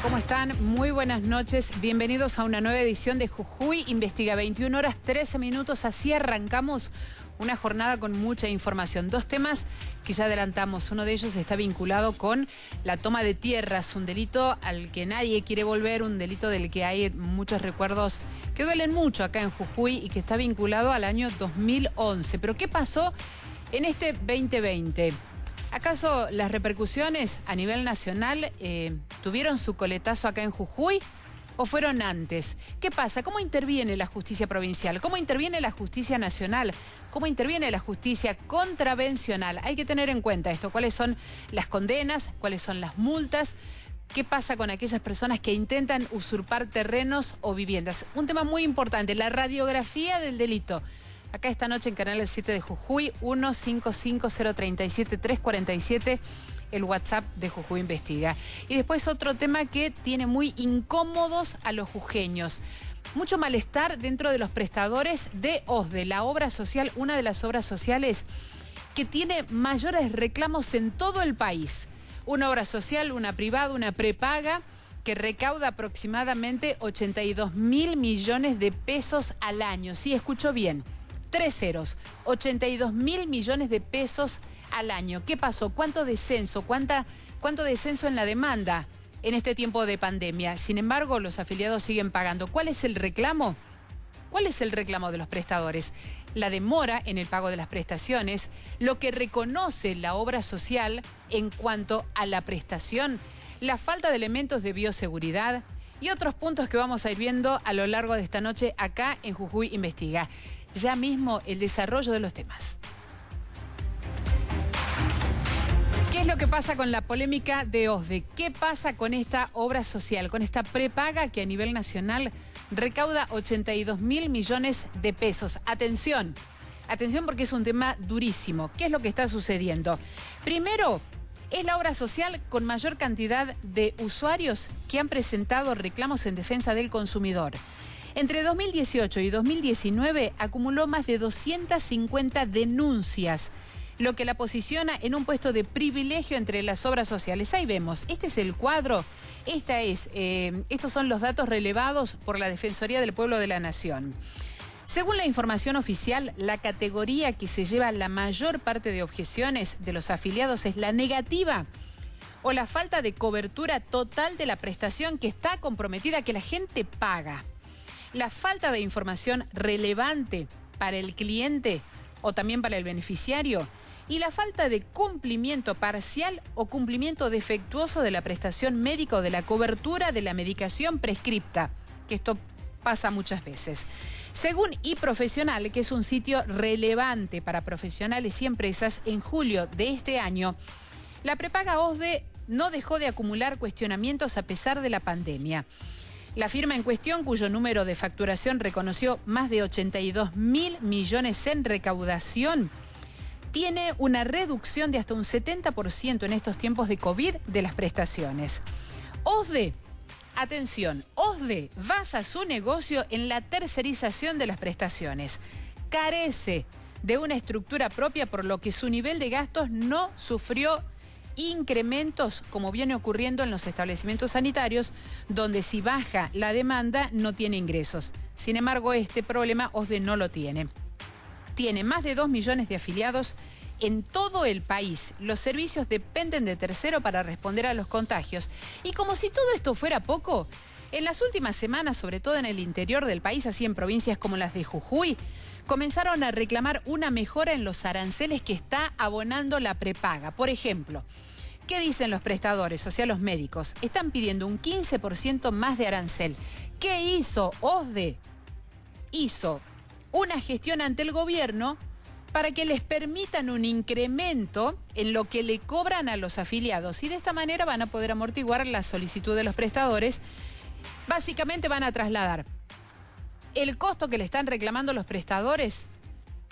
¿Cómo están? Muy buenas noches. Bienvenidos a una nueva edición de Jujuy Investiga. 21 horas 13 minutos. Así arrancamos una jornada con mucha información. Dos temas que ya adelantamos. Uno de ellos está vinculado con la toma de tierras, un delito al que nadie quiere volver, un delito del que hay muchos recuerdos que duelen mucho acá en Jujuy y que está vinculado al año 2011. Pero ¿qué pasó en este 2020? ¿Acaso las repercusiones a nivel nacional tuvieron su coletazo acá en Jujuy o fueron antes? ¿Qué pasa? ¿Cómo interviene la justicia provincial? ¿Cómo interviene la justicia nacional? ¿Cómo interviene la justicia contravencional? Hay que tener en cuenta esto. ¿Cuáles son las condenas? ¿Cuáles son las multas? ¿Qué pasa con aquellas personas que intentan usurpar terrenos o viviendas? Un tema muy importante, la radiografía del delito. Acá esta noche en Canal 7 de Jujuy, 155037347, el WhatsApp de Jujuy Investiga. Y después otro tema que tiene muy incómodos a los jujeños. Mucho malestar dentro de los prestadores de OSDE, la obra social, una de las obras sociales que tiene mayores reclamos en todo el país. Una obra social, una privada, una prepaga, que recauda aproximadamente 82.000 millones de pesos al año. Sí, escuchó bien. 3 ceros, 82.000 millones de pesos al año. ¿Qué pasó? ¿Cuánto descenso? ¿Cuánto descenso en la demanda en este tiempo de pandemia? Sin embargo, los afiliados siguen pagando. ¿Cuál es el reclamo? ¿Cuál es el reclamo de los prestadores? La demora en el pago de las prestaciones, lo que reconoce la obra social en cuanto a la prestación, la falta de elementos de bioseguridad y otros puntos que vamos a ir viendo a lo largo de esta noche acá en Jujuy Investiga. Ya mismo el desarrollo de los temas. ¿Qué es lo que pasa con la polémica de OSDE? ¿Qué pasa con esta obra social, con esta prepaga que a nivel nacional recauda 82.000 millones de pesos? Atención, atención porque es un tema durísimo. ¿Qué es lo que está sucediendo? Primero, es la obra social con mayor cantidad de usuarios que han presentado reclamos en defensa del consumidor. Entre 2018 y 2019 acumuló más de 250 denuncias, lo que la posiciona en un puesto de privilegio entre las obras sociales. Ahí vemos, este es el cuadro, estos son los datos relevados por la Defensoría del Pueblo de la Nación. Según la información oficial, la categoría que se lleva la mayor parte de objeciones de los afiliados es la negativa o la falta de cobertura total de la prestación que está comprometida, que la gente paga. La falta de información relevante para el cliente o también para el beneficiario y la falta de cumplimiento parcial o cumplimiento defectuoso de la prestación médica o de la cobertura de la medicación prescripta, que esto pasa muchas veces. Según iProfesional, que es un sitio relevante para profesionales y empresas, en julio de este año, la prepaga OSDE no dejó de acumular cuestionamientos a pesar de la pandemia. La firma en cuestión, cuyo número de facturación reconoció más de 82.000 millones en recaudación, tiene una reducción de hasta un 70% en estos tiempos de COVID de las prestaciones. OSDE, atención, OSDE basa su negocio en la tercerización de las prestaciones. Carece de una estructura propia, por lo que su nivel de gastos no sufrió incrementos como viene ocurriendo en los establecimientos sanitarios, donde si baja la demanda no tiene ingresos. Sin embargo, este problema OSDE no lo tiene. Tiene más de 2 millones de afiliados en todo el país. Los servicios dependen de tercero para responder a los contagios. Y como si todo esto fuera poco, en las últimas semanas, sobre todo en el interior del país, así en provincias como las de Jujuy, comenzaron a reclamar una mejora en los aranceles que está abonando la prepaga. Por ejemplo, ¿qué dicen los prestadores, o sea, los médicos? Están pidiendo un 15% más de arancel. ¿Qué hizo OSDE? Hizo una gestión ante el gobierno para que les permitan un incremento en lo que le cobran a los afiliados. Y de esta manera van a poder amortiguar la solicitud de los prestadores. Básicamente van a trasladar el costo que le están reclamando los prestadores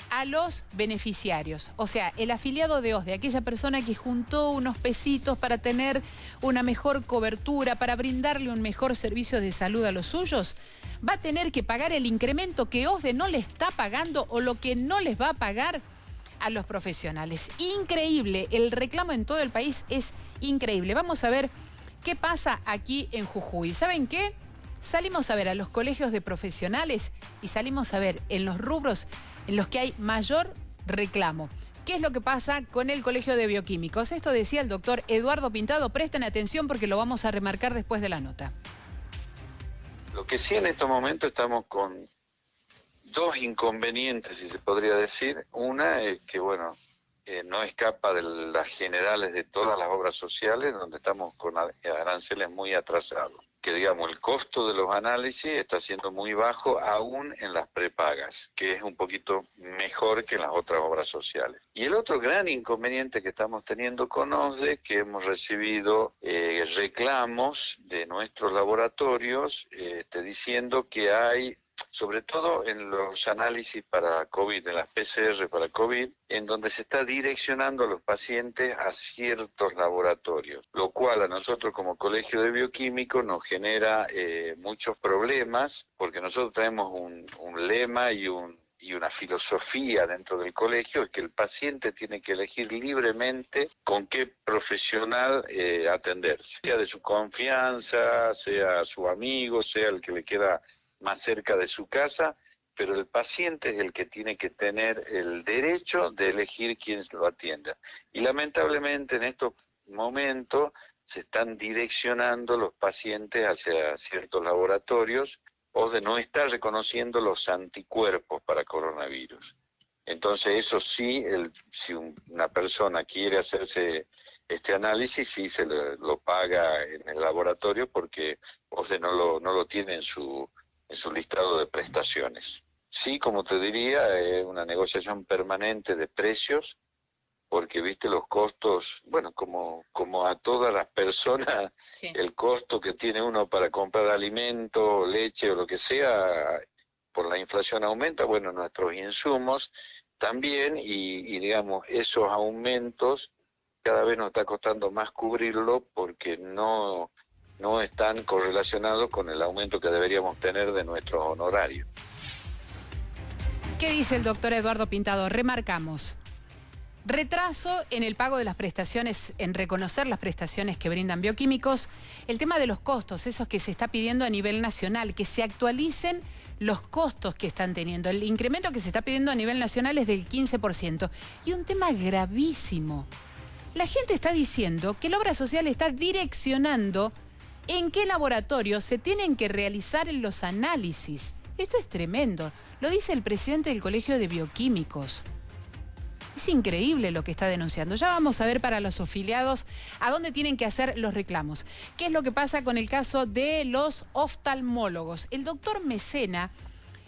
a los beneficiarios. O sea, el afiliado de OSDE, aquella persona que juntó unos pesitos para tener una mejor cobertura, para brindarle un mejor servicio de salud a los suyos, va a tener que pagar el incremento que OSDE no le está pagando o lo que no les va a pagar a los profesionales. Increíble, el reclamo en todo el país es increíble. Vamos a ver ¿Qué pasa aquí en Jujuy? ¿Saben qué? Salimos a ver a los colegios de profesionales y salimos a ver en los rubros en los que hay mayor reclamo. ¿Qué es lo que pasa con el Colegio de Bioquímicos? Esto decía el doctor Eduardo Pintado. Presten atención porque lo vamos a remarcar después de la nota. Lo que sí en estos momentos estamos con dos inconvenientes, si se podría decir. Una es que, bueno, no escapa de las generales de todas las obras sociales, donde estamos con aranceles muy atrasados. Que, digamos, el costo de los análisis está siendo muy bajo aún en las prepagas, que es un poquito mejor que en las otras obras sociales. Y el otro gran inconveniente que estamos teniendo con OSDE, que hemos recibido reclamos de nuestros laboratorios diciendo que hay, sobre todo en los análisis para COVID, en las PCR para COVID, en donde se está direccionando a los pacientes a ciertos laboratorios, lo cual a nosotros como Colegio de Bioquímicos nos genera muchos problemas, porque nosotros tenemos un lema y una filosofía dentro del colegio, es que el paciente tiene que elegir libremente con qué profesional atenderse, sea de su confianza, sea su amigo, sea el que le queda más cerca de su casa, pero el paciente es el que tiene que tener el derecho de elegir quién lo atienda. Y lamentablemente en estos momentos se están direccionando los pacientes hacia ciertos laboratorios o de no estar reconociendo los anticuerpos para coronavirus. Entonces eso sí, si una persona quiere hacerse este análisis, sí se lo paga en el laboratorio porque OSDE no lo tiene en su listado de prestaciones. Sí, como te diría, es una negociación permanente de precios, porque viste los costos, bueno, como a todas las personas, sí. El costo que tiene uno para comprar alimento, leche o lo que sea, por la inflación aumenta, bueno, nuestros insumos también, y digamos, esos aumentos cada vez nos está costando más cubrirlo porque no están correlacionados con el aumento que deberíamos tener de nuestros honorarios. ¿Qué dice el doctor Eduardo Pintado? Remarcamos. Retraso en el pago de las prestaciones, en reconocer las prestaciones que brindan bioquímicos. El tema de los costos, esos que se está pidiendo a nivel nacional, que se actualicen los costos que están teniendo. El incremento que se está pidiendo a nivel nacional es del 15%. Y un tema gravísimo. La gente está diciendo que la obra social está direccionando en qué laboratorio se tienen que realizar los análisis. Esto es tremendo. Lo dice el presidente del Colegio de Bioquímicos. Es increíble lo que está denunciando. Ya vamos a ver para los afiliados a dónde tienen que hacer los reclamos. ¿Qué es lo que pasa con el caso de los oftalmólogos? El doctor Mesena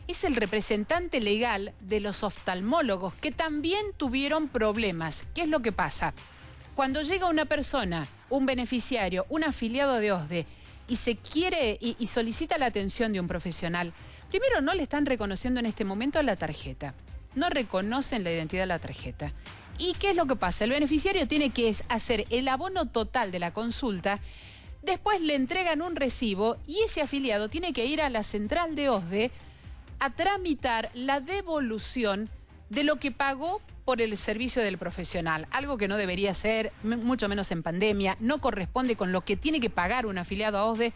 es el representante legal de los oftalmólogos que también tuvieron problemas. ¿Qué es lo que pasa? Cuando llega una persona, un beneficiario, un afiliado de OSDE y se quiere y solicita la atención de un profesional, primero no le están reconociendo en este momento la tarjeta. No reconocen la identidad de la tarjeta. ¿Y qué es lo que pasa? El beneficiario tiene que hacer el abono total de la consulta, después le entregan un recibo y ese afiliado tiene que ir a la central de OSDE a tramitar la devolución de lo que pagó por el servicio del profesional, algo que no debería ser, mucho menos en pandemia, no corresponde con lo que tiene que pagar un afiliado a OSDE.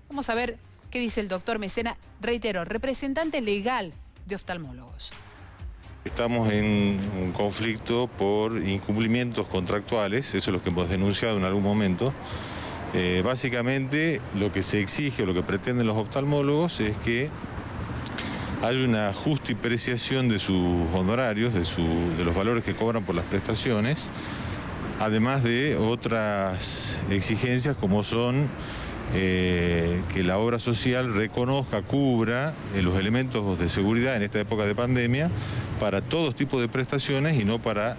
Vamos a ver qué dice el doctor Mesena, reitero, representante legal de oftalmólogos. Estamos en un conflicto por incumplimientos contractuales, eso es lo que hemos denunciado en algún momento. Básicamente lo que se exige o lo que pretenden los oftalmólogos es que hay una justa apreciación de sus honorarios, de los valores que cobran por las prestaciones, además de otras exigencias como son que la obra social reconozca, cubra los elementos de seguridad en esta época de pandemia para todos tipos de prestaciones y no para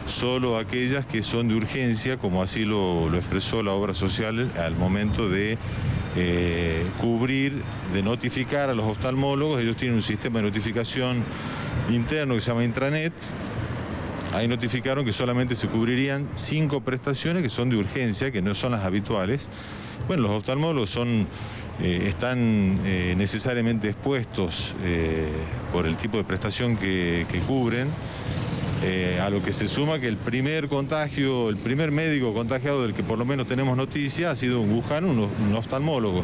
solo aquellas que son de urgencia, como así lo expresó la obra social al momento de cubrir, de notificar a los oftalmólogos. Ellos tienen un sistema de notificación interno que se llama intranet. Ahí notificaron que solamente se cubrirían 5 prestaciones que son de urgencia, que no son las habituales. Bueno, los oftalmólogos están necesariamente expuestos por el tipo de prestación que cubren A lo que se suma que el primer médico contagiado del que por lo menos tenemos noticia ha sido un Wuhan, un oftalmólogo.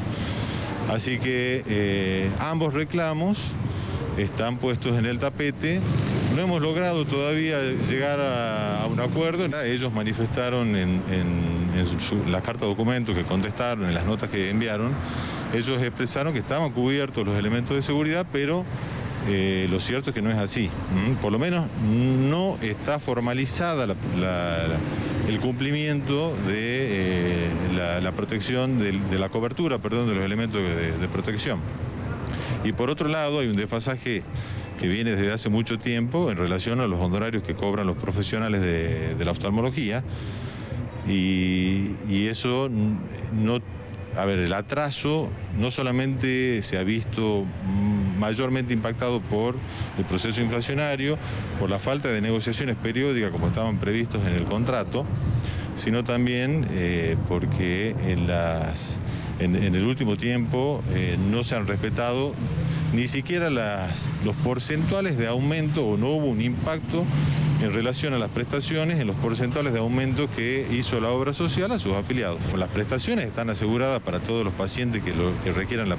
Así que ambos reclamos están puestos en el tapete. No hemos logrado todavía llegar a un acuerdo. Ellos manifestaron en la carta documento que contestaron, en las notas que enviaron, ellos expresaron que estaban cubiertos los elementos de seguridad, pero lo cierto es que no es así. Por lo menos no está formalizada el cumplimiento de la protección, de la cobertura, perdón, de los elementos de protección. Y por otro lado hay un desfasaje que viene desde hace mucho tiempo en relación a los honorarios que cobran los profesionales de la oftalmología, y eso no... A ver, el atraso no solamente se ha visto mayormente impactado por el proceso inflacionario, por la falta de negociaciones periódicas como estaban previstos en el contrato, sino también porque en el último tiempo no se han respetado ni siquiera los porcentuales de aumento, o no hubo un impacto en relación a las prestaciones en los porcentuales de aumento que hizo la obra social a sus afiliados. Las prestaciones están aseguradas para todos los pacientes que requieran la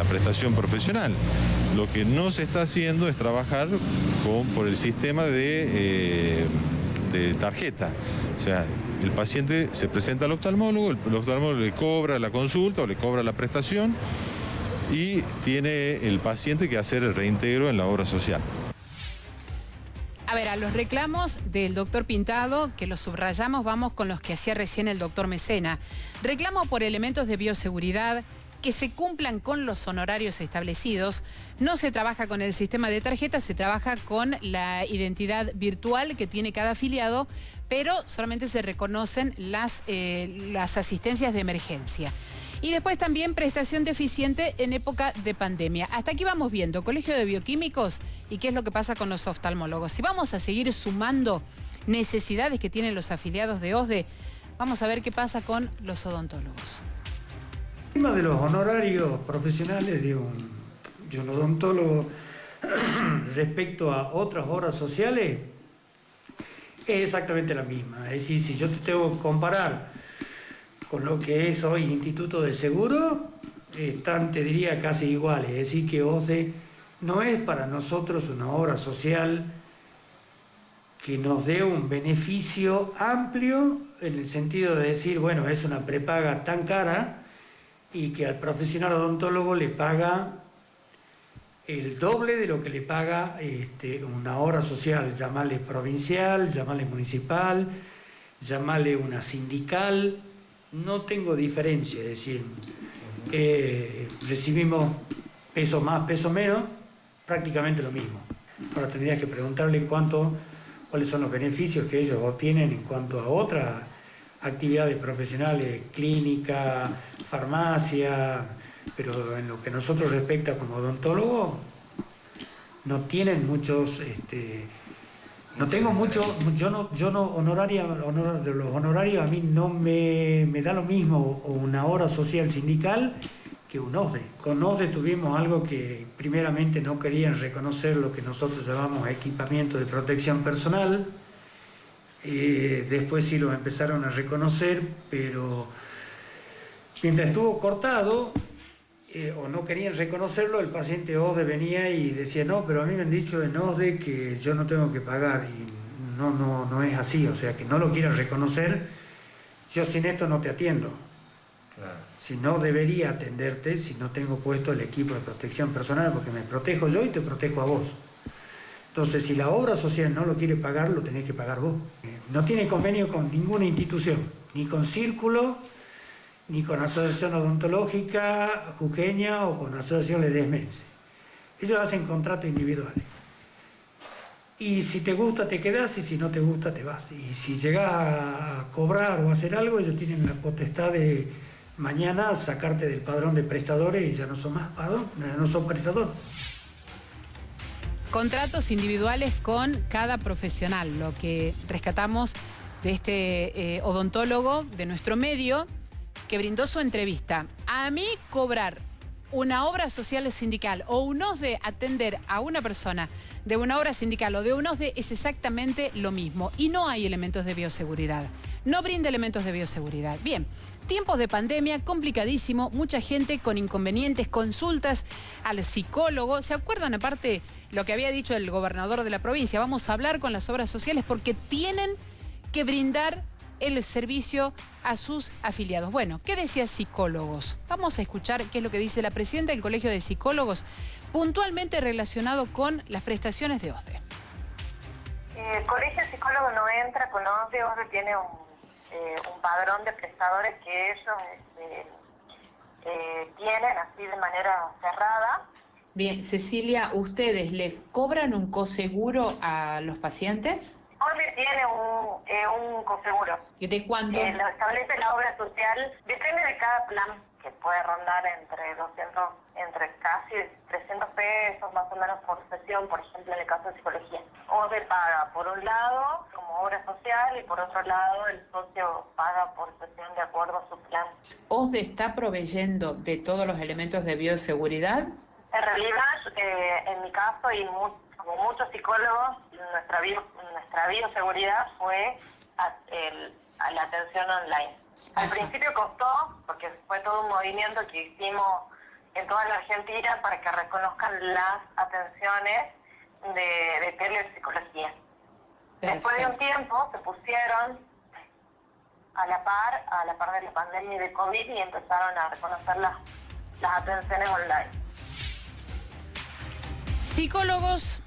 prestación profesional. Lo que no se está haciendo es trabajar por el sistema de tarjeta. O sea, el paciente se presenta al oftalmólogo, el oftalmólogo le cobra la consulta o le cobra la prestación, y tiene el paciente que hacer el reintegro en la obra social. A ver, a los reclamos del doctor Pintado, que los subrayamos, vamos con los que hacía recién el doctor Mecena. Reclamo por elementos de bioseguridad, que se cumplan con los honorarios establecidos. No se trabaja con el sistema de tarjetas, se trabaja con la identidad virtual que tiene cada afiliado, pero solamente se reconocen las asistencias de emergencia. Y después también prestación deficiente en época de pandemia. Hasta aquí vamos viendo Colegio de Bioquímicos y qué es lo que pasa con los oftalmólogos. Si vamos a seguir sumando necesidades que tienen los afiliados de OSDE, vamos a ver qué pasa con los odontólogos. El tema de los honorarios profesionales de un odontólogo respecto a otras obras sociales es exactamente la misma. Es decir, si yo te tengo que comparar con lo que es hoy Instituto de Seguro, están, te diría, casi iguales. Es decir, que OSDE no es para nosotros una obra social que nos dé un beneficio amplio en el sentido de decir, bueno, es una prepaga tan cara y que al profesional odontólogo le paga el doble de lo que le paga una obra social, llamarle provincial, llamarle municipal, llamarle una sindical. No tengo diferencia, es decir, recibimos peso más, peso menos, prácticamente lo mismo. Ahora tendrías que preguntarle cuáles son los beneficios que ellos obtienen en cuanto a otras actividades profesionales, clínica, farmacia, pero en lo que nosotros respecta como odontólogo, no tienen muchos... No tengo mucho, yo no de los honorarios a mí no me da lo mismo una obra social sindical que un OSDE. Con OSDE tuvimos algo que primeramente no querían reconocer, lo que nosotros llamamos equipamiento de protección personal. Después sí lo empezaron a reconocer, pero mientras estuvo cortado o no querían reconocerlo, el paciente OSDE venía y decía, no, pero a mí me han dicho en OSDE que yo no tengo que pagar, y no es así, o sea, que no lo quieran reconocer, yo sin esto no te atiendo. Claro. Si no debería atenderte, si no tengo puesto el equipo de protección personal, porque me protejo yo y te protejo a vos. Entonces, si la obra social no lo quiere pagar, lo tenés que pagar vos. No tiene convenio con ninguna institución, ni con Círculo, ni con Asociación Odontológica Jujeña o con Asociación Ledesmense. Ellos hacen contratos individuales. Y si te gusta te quedás, y si no te gusta te vas. Y si llegás a cobrar o a hacer algo, ellos tienen la potestad de mañana sacarte del padrón de prestadores y ya no son más padrón, no son prestadores. Contratos individuales con cada profesional, lo que rescatamos de este odontólogo de nuestro medio, que brindó su entrevista. A mí cobrar una obra social sindical o un OSDE atender a una persona de una obra sindical o de un OSDE es exactamente lo mismo y no hay elementos de bioseguridad. No brinda elementos de bioseguridad. Bien, tiempos de pandemia, complicadísimo, mucha gente con inconvenientes, consultas al psicólogo. ¿Se acuerdan aparte lo que había dicho el gobernador de la provincia? Vamos a hablar con las obras sociales porque tienen que brindar el servicio a sus afiliados. Bueno, ¿qué decía psicólogos? Vamos a escuchar qué es lo que dice la presidenta del Colegio de Psicólogos, puntualmente relacionado con las prestaciones de OSDE. El Colegio de Psicólogos no entra con OSDE. OSDE tiene un padrón de prestadores que ellos tienen así de manera cerrada. Bien, Cecilia, ¿ustedes le cobran un coseguro a los pacientes? OSDE tiene un coseguro. ¿Y de cuánto? Lo establece la obra social, depende de cada plan, que puede rondar entre casi 300 pesos más o menos por sesión, por ejemplo en el caso de psicología. OSDE paga por un lado como obra social y por otro lado el socio paga por sesión de acuerdo a su plan. ¿OSDE está proveyendo de todos los elementos de bioseguridad? En realidad, en mi caso y como muchos psicólogos, nuestra bioseguridad fue a la atención online. Al principio costó, porque fue todo un movimiento que hicimos en toda la Argentina para que reconozcan las atenciones de telepsicología. Después de un tiempo se pusieron a la par de la pandemia y de COVID y empezaron a reconocer las atenciones online. Psicólogos,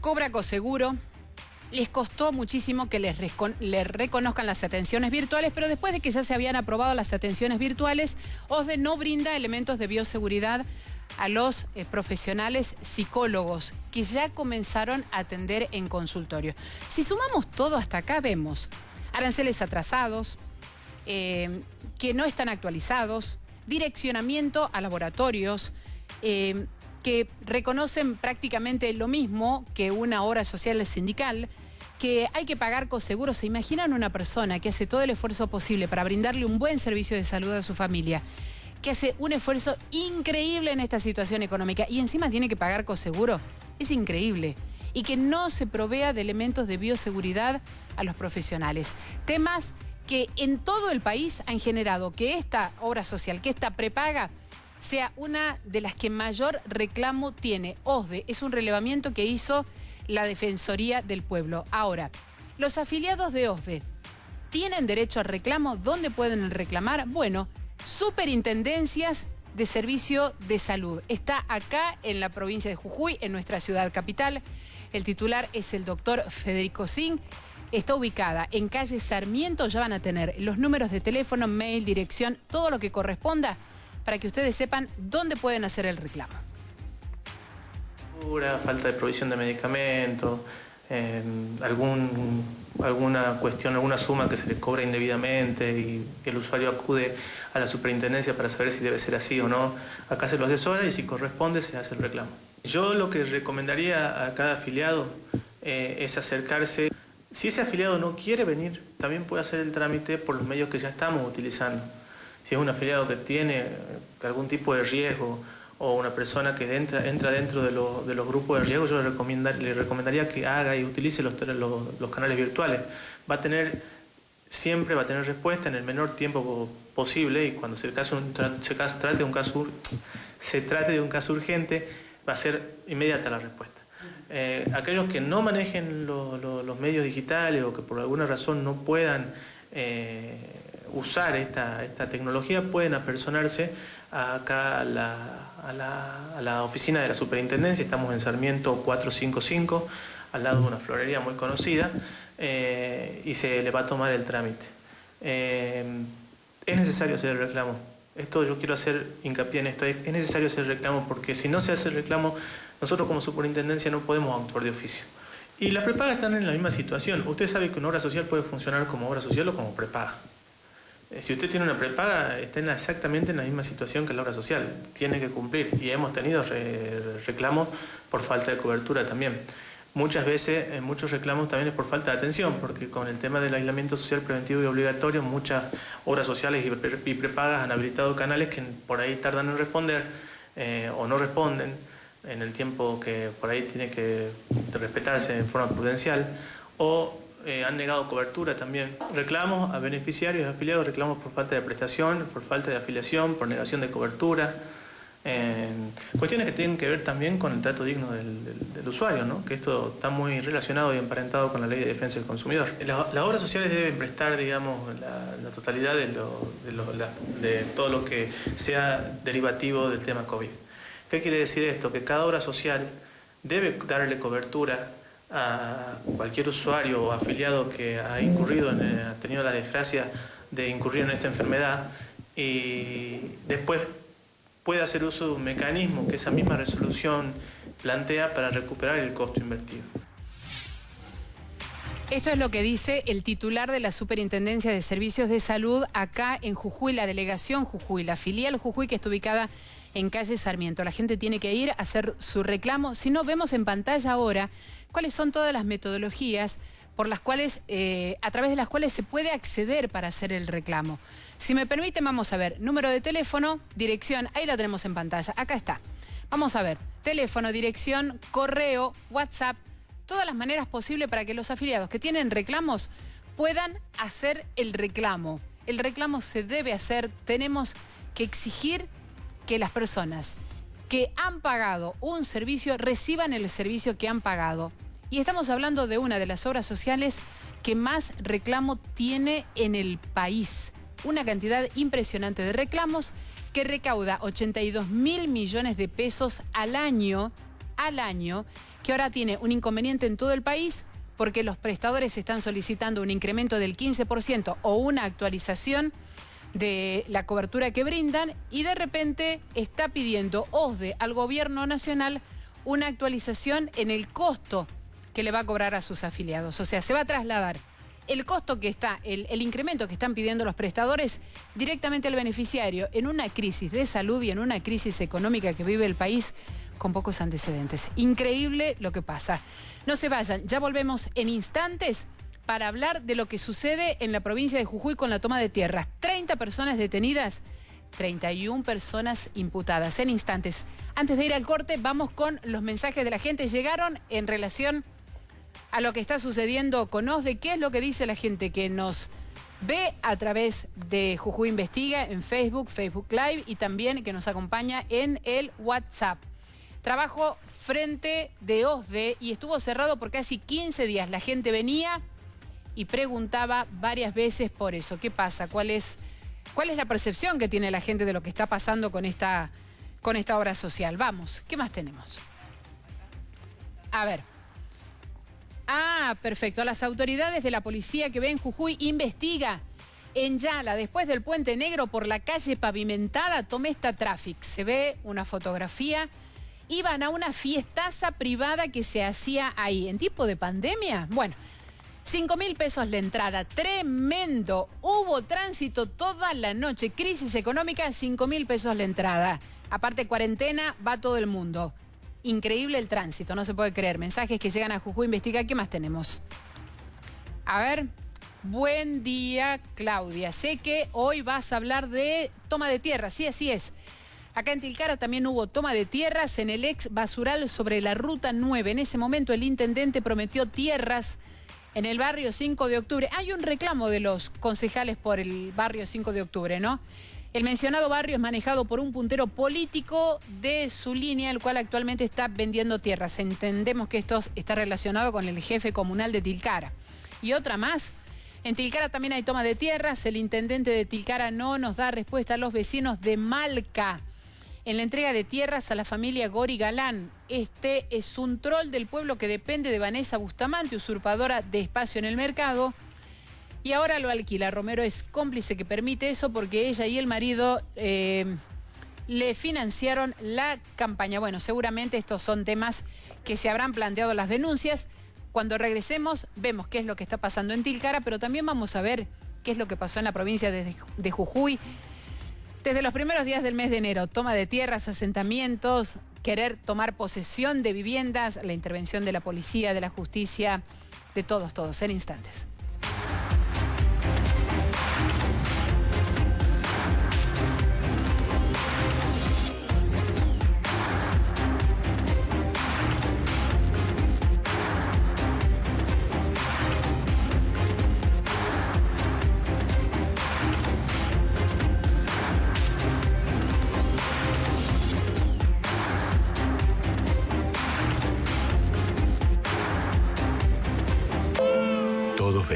cobra coseguro. Les costó muchísimo que les reconozcan las atenciones virtuales, pero después de que ya se habían aprobado las atenciones virtuales, OSDE no brinda elementos de bioseguridad a los profesionales psicólogos que ya comenzaron a atender en consultorio. Si sumamos todo hasta acá, vemos aranceles atrasados, que no están actualizados, direccionamiento a laboratorios, que reconocen prácticamente lo mismo que una obra social sindical, que hay que pagar coseguros. ¿Se imaginan una persona que hace todo el esfuerzo posible para brindarle un buen servicio de salud a su familia, que hace un esfuerzo increíble en esta situación económica y encima tiene que pagar coseguro? Es increíble. Y que no se provea de elementos de bioseguridad a los profesionales. Temas que en todo el país han generado que esta obra social, que esta prepaga, sea una de las que mayor reclamo tiene. OSDE es un relevamiento que hizo la Defensoría del Pueblo. Ahora, los afiliados de OSDE tienen derecho al reclamo. ¿Dónde pueden reclamar? Bueno, superintendencias de servicio de salud. Está acá en la provincia de Jujuy, en nuestra ciudad capital. El titular es el doctor Federico Zing. Está ubicada en calle Sarmiento. Ya van a tener los números de teléfono, mail, dirección, todo lo que corresponda para que ustedes sepan dónde pueden hacer el reclamo. Falta de provisión de medicamentos, alguna cuestión, alguna suma que se le cobra indebidamente y que el usuario acude a la superintendencia para saber si debe ser así o no. Acá se lo asesora y si corresponde se hace el reclamo. Yo lo que recomendaría a cada afiliado es acercarse. Si ese afiliado no quiere venir, también puede hacer el trámite por los medios que ya estamos utilizando. Si es un afiliado que tiene algún tipo de riesgo o una persona que entra dentro de los grupos de riesgo, yo le recomendaría que haga y utilice los canales virtuales. Siempre va a tener respuesta en el menor tiempo posible y cuando se trate de un caso urgente, va a ser inmediata la respuesta. Aquellos que no manejen los medios digitales o que por alguna razón no puedan usar esta tecnología, pueden apersonarse acá a la oficina de la superintendencia. Estamos en Sarmiento 455, al lado de una florería muy conocida, y se le va a tomar el trámite. Es necesario hacer el reclamo. Yo quiero hacer hincapié en esto. Es necesario hacer el reclamo porque si no se hace el reclamo, nosotros como superintendencia no podemos actuar de oficio. Y las prepagas están en la misma situación. Usted sabe que una obra social puede funcionar como obra social o como prepaga. Si usted tiene una prepaga, está exactamente en la misma situación que la obra social. Tiene que cumplir. Y hemos tenido reclamos por falta de cobertura también. Muchas veces, muchos reclamos también es por falta de atención, porque con el tema del aislamiento social preventivo y obligatorio, muchas obras sociales y prepagas han habilitado canales que por ahí tardan en responder. o no responden en el tiempo que por ahí tiene que respetarse en forma prudencial, o han negado cobertura también. Reclamos a beneficiarios y afiliados, reclamos por falta de prestación, por falta de afiliación, por negación de cobertura. Cuestiones que tienen que ver también con el trato digno del usuario, ¿no? Que esto está muy relacionado y emparentado con la Ley de Defensa del Consumidor. Las obras sociales deben prestar, digamos, la totalidad de todo lo que sea derivativo del tema COVID. ¿Qué quiere decir esto? Que cada obra social debe darle cobertura a cualquier usuario o afiliado que ha tenido la desgracia de incurrir en esta enfermedad, y después puede hacer uso de un mecanismo que esa misma resolución plantea para recuperar el costo invertido. Esto es lo que dice el titular de la Superintendencia de Servicios de Salud acá en Jujuy, la delegación Jujuy, la filial Jujuy, que está ubicada en calle Sarmiento. La gente tiene que ir a hacer su reclamo. Si no, vemos en pantalla ahora cuáles son todas las metodologías por las cuales, a través de las cuales se puede acceder para hacer el reclamo. Si me permiten, vamos a ver, número de teléfono, dirección, ahí la tenemos en pantalla, acá está. Vamos a ver, teléfono, dirección, correo, WhatsApp, todas las maneras posibles para que los afiliados que tienen reclamos puedan hacer el reclamo. El reclamo se debe hacer, tenemos que exigir que las personas que han pagado un servicio reciban el servicio que han pagado. Y estamos hablando de una de las obras sociales que más reclamo tiene en el país. Una cantidad impresionante de reclamos que recauda 82.000 millones de pesos al año, que ahora tiene un inconveniente en todo el país porque los prestadores están solicitando un incremento del 15% o una actualización de la cobertura que brindan, y de repente está pidiendo OSDE al gobierno nacional una actualización en el costo que le va a cobrar a sus afiliados. O sea, se va a trasladar el costo que está, el incremento que están pidiendo los prestadores directamente al beneficiario en una crisis de salud y en una crisis económica que vive el país con pocos antecedentes. Increíble lo que pasa. No se vayan, ya volvemos en instantes para hablar de lo que sucede en la provincia de Jujuy con la toma de tierras. 30 personas detenidas, 31 personas imputadas. En instantes. Antes de ir al corte, vamos con los mensajes de la gente. Llegaron en relación a lo que está sucediendo con OSDE. ¿Qué es lo que dice la gente que nos ve a través de Jujuy Investiga en Facebook, Facebook Live, y también que nos acompaña en el WhatsApp? Trabajo frente de OSDE y estuvo cerrado por casi 15 días. La gente venía y preguntaba varias veces por eso. ¿Qué pasa? ¿Cuál es la percepción que tiene la gente de lo que está pasando con esta obra social? Vamos, ¿qué más tenemos? A ver. Ah, perfecto. Las autoridades de la policía que ve en Jujuy investiga en Yala, después del Puente Negro, por la calle pavimentada, Tomesta Traffic. Se ve una fotografía. Iban a una fiestaza privada que se hacía ahí. ¿En tiempo de pandemia? Bueno, 5.000 pesos la entrada. Tremendo. Hubo tránsito toda la noche. Crisis económica, 5.000 pesos la entrada. Aparte, cuarentena, va todo el mundo. Increíble el tránsito, no se puede creer. Mensajes que llegan a Jujuy Investiga. ¿Qué más tenemos? A ver. Buen día, Claudia. Sé que hoy vas a hablar de toma de tierra. Sí, así es. Acá en Tilcara también hubo toma de tierras en el ex basural sobre la Ruta 9. En ese momento el intendente prometió tierras en el barrio 5 de octubre. Hay un reclamo de los concejales por el barrio 5 de octubre, ¿no? El mencionado barrio es manejado por un puntero político de su línea, el cual actualmente está vendiendo tierras. Entendemos que esto está relacionado con el jefe comunal de Tilcara. Y otra más, en Tilcara también hay toma de tierras. El intendente de Tilcara no nos da respuesta a los vecinos de Malca en la entrega de tierras a la familia Gori Galán. Este es un troll del pueblo que depende de Vanessa Bustamante, usurpadora de espacio en el mercado, y ahora lo alquila. Romero es cómplice que permite eso porque ella y el marido le financiaron la campaña. Bueno, seguramente estos son temas que se habrán planteado las denuncias. Cuando regresemos vemos qué es lo que está pasando en Tilcara, pero también vamos a ver qué es lo que pasó en la provincia de Jujuy. Desde los primeros días del mes de enero, toma de tierras, asentamientos, querer tomar posesión de viviendas, la intervención de la policía, de la justicia, de todos, en instantes.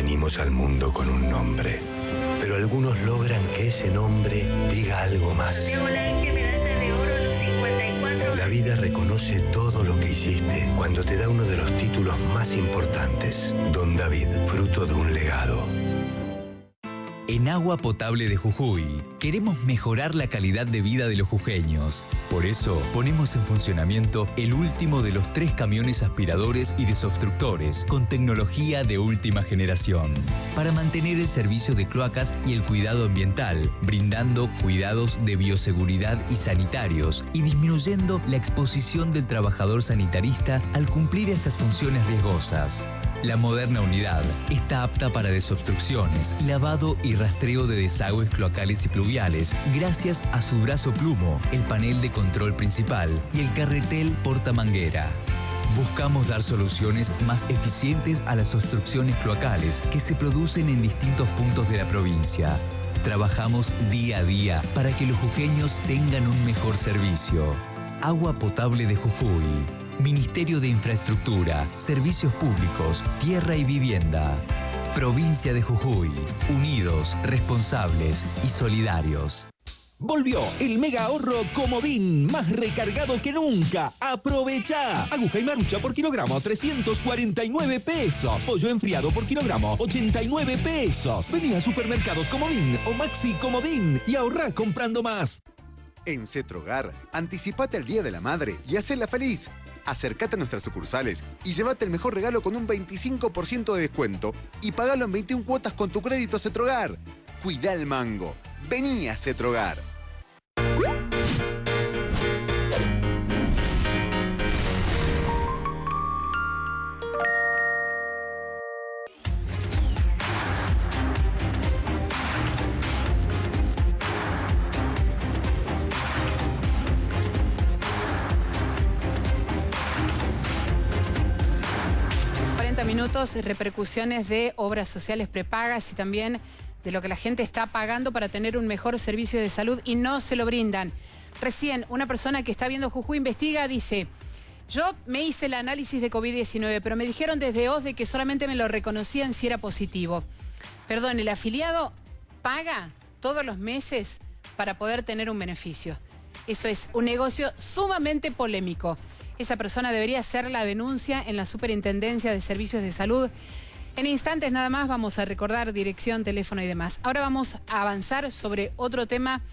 venimos al mundo con un nombre, pero algunos logran que ese nombre diga algo más. La vida reconoce todo lo que hiciste cuando te da uno de los títulos más importantes. Don David, fruto de un legado. En Agua Potable de Jujuy, queremos mejorar la calidad de vida de los jujeños. Por eso, ponemos en funcionamiento el último de los 3 camiones aspiradores y desobstructores con tecnología de última generación, para mantener el servicio de cloacas y el cuidado ambiental, brindando cuidados de bioseguridad y sanitarios y disminuyendo la exposición del trabajador sanitarista al cumplir estas funciones riesgosas. La moderna unidad está apta para desobstrucciones, lavado y rastreo de desagües cloacales y pluviales gracias a su brazo plumo, el panel de control principal y el carretel portamanguera. Buscamos dar soluciones más eficientes a las obstrucciones cloacales que se producen en distintos puntos de la provincia. Trabajamos día a día para que los jujeños tengan un mejor servicio. Agua Potable de Jujuy. Ministerio de Infraestructura, Servicios Públicos, Tierra y Vivienda. Provincia de Jujuy. Unidos, responsables y solidarios. Volvió el mega ahorro Comodín, más recargado que nunca. ¡Aprovecha! Aguja y marucha por kilogramo, 349 pesos. Pollo enfriado por kilogramo, 89 pesos. Vení a Supermercados Comodín o Maxi Comodín y ahorrá comprando más. En Cetrogar, anticipate al Día de la Madre y hacela feliz. Acércate a nuestras sucursales y llévate el mejor regalo con un 25% de descuento y pagalo en 21 cuotas con tu crédito Cetrogar. Cuidá el mango. Vení a Cetrogar. Minutos, repercusiones de obras sociales prepagas y también de lo que la gente está pagando para tener un mejor servicio de salud y no se lo brindan. Recién una persona que está viendo Jujuy Investiga dice: yo me hice el análisis de COVID-19, pero me dijeron desde OSDE que solamente me lo reconocían si era positivo. Perdón, el afiliado paga todos los meses para poder tener un beneficio. Eso es un negocio sumamente polémico. Esa persona debería hacer la denuncia en la Superintendencia de Servicios de Salud. En instantes nada más vamos a recordar dirección, teléfono y demás. Ahora vamos a avanzar sobre otro tema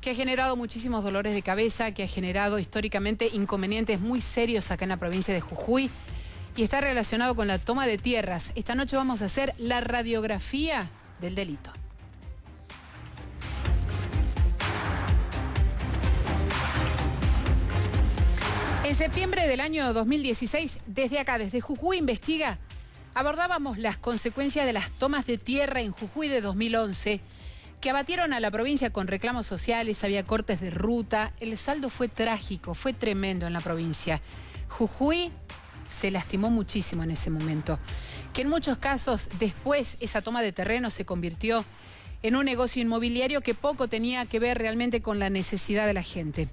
que ha generado muchísimos dolores de cabeza, que ha generado históricamente inconvenientes muy serios acá en la provincia de Jujuy y está relacionado con la toma de tierras. Esta noche vamos a hacer la radiografía del delito. En septiembre del año 2016, desde acá, desde Jujuy Investiga, abordábamos las consecuencias de las tomas de tierra en Jujuy de 2011, que abatieron a la provincia con reclamos sociales, había cortes de ruta. El saldo fue trágico, fue tremendo en la provincia. Jujuy se lastimó muchísimo en ese momento, que en muchos casos después esa toma de terreno se convirtió en un negocio inmobiliario que poco tenía que ver realmente con la necesidad de la gente.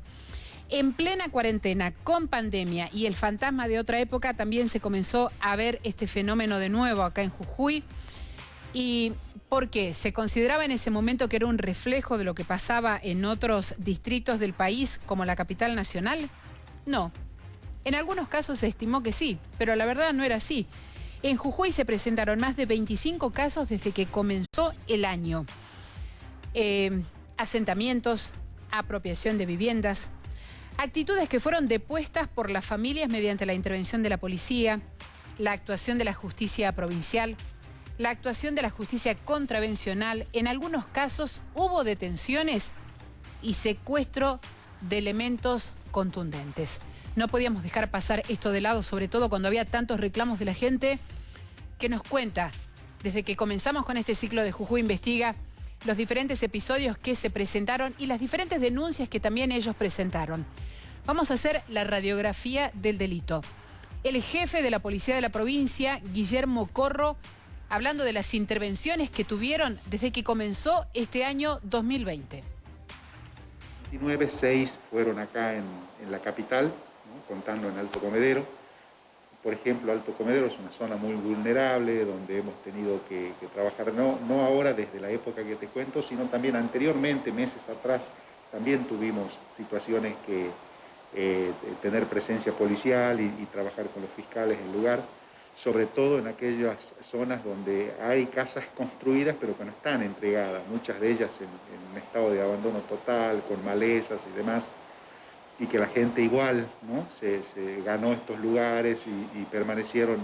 En plena cuarentena, con pandemia y el fantasma de otra época, también se comenzó a ver este fenómeno de nuevo acá en Jujuy. ¿Y por qué? ¿Se consideraba en ese momento que era un reflejo de lo que pasaba en otros distritos del país, como la capital nacional? No. En algunos casos se estimó que sí, pero la verdad no era así. En Jujuy se presentaron más de 25 casos desde que comenzó el año. Asentamientos, apropiación de viviendas, actitudes que fueron depuestas por las familias mediante la intervención de la policía, la actuación de la justicia provincial, la actuación de la justicia contravencional. En algunos casos hubo detenciones y secuestro de elementos contundentes. No podíamos dejar pasar esto de lado, sobre todo cuando había tantos reclamos de la gente que nos cuenta, desde que comenzamos con este ciclo de Jujuy Investiga, los diferentes episodios que se presentaron y las diferentes denuncias que también ellos presentaron. Vamos a hacer la radiografía del delito. El jefe de la policía de la provincia, Guillermo Corro, hablando de las intervenciones que tuvieron desde que comenzó este año 2020. 29, 6 fueron acá en la capital, ¿no? Contando en Alto Comedero. Por ejemplo, Alto Comedero es una zona muy vulnerable, donde hemos tenido que trabajar, no ahora desde la época que te cuento, sino también anteriormente, meses atrás, también tuvimos situaciones que tener presencia policial y trabajar con los fiscales en el lugar, sobre todo en aquellas zonas donde hay casas construidas pero que no están entregadas, muchas de ellas en un estado de abandono total, con malezas y demás, y que la gente igual, ¿no? se ganó estos lugares y permanecieron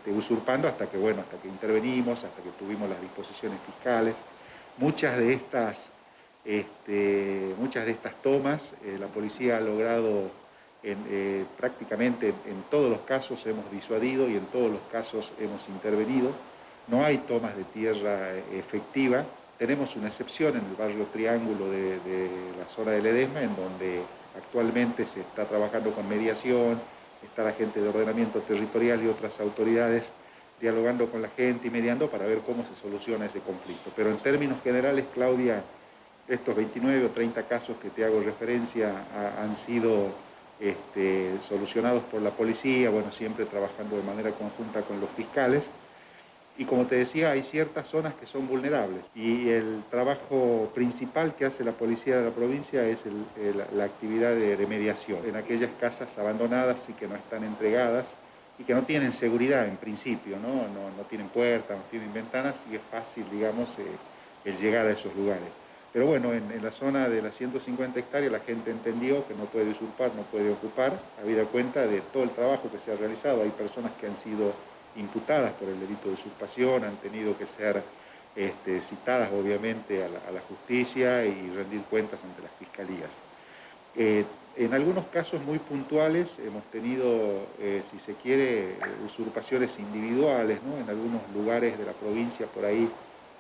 usurpando hasta que intervenimos, hasta que tuvimos las disposiciones fiscales. Muchas de estas tomas la policía ha logrado prácticamente en todos los casos hemos disuadido y en todos los casos hemos intervenido. No hay tomas de tierra efectiva. Tenemos una excepción en el barrio Triángulo de la zona de Ledesma, en donde actualmente se está trabajando con mediación, está la gente de ordenamiento territorial y otras autoridades dialogando con la gente y mediando para ver cómo se soluciona ese conflicto. Pero en términos generales, Claudia, estos 29 o 30 casos que te hago referencia han sido solucionados por la policía, bueno, siempre trabajando de manera conjunta con los fiscales. Y como te decía, hay ciertas zonas que son vulnerables y el trabajo principal que hace la policía de la provincia es la actividad de mediación en aquellas casas abandonadas y que no están entregadas y que no tienen seguridad en principio, no tienen puertas, no tienen ventanas y es fácil, digamos, el llegar a esos lugares. Pero bueno, en la zona de las 150 hectáreas la gente entendió que no puede usurpar, no puede ocupar, habida cuenta de todo el trabajo que se ha realizado. Hay personas que han sido imputadas por el delito de usurpación, han tenido que ser citadas obviamente a la justicia y rendir cuentas ante las fiscalías. En algunos casos muy puntuales hemos tenido, si se quiere, usurpaciones individuales, ¿no? En algunos lugares de la provincia por ahí,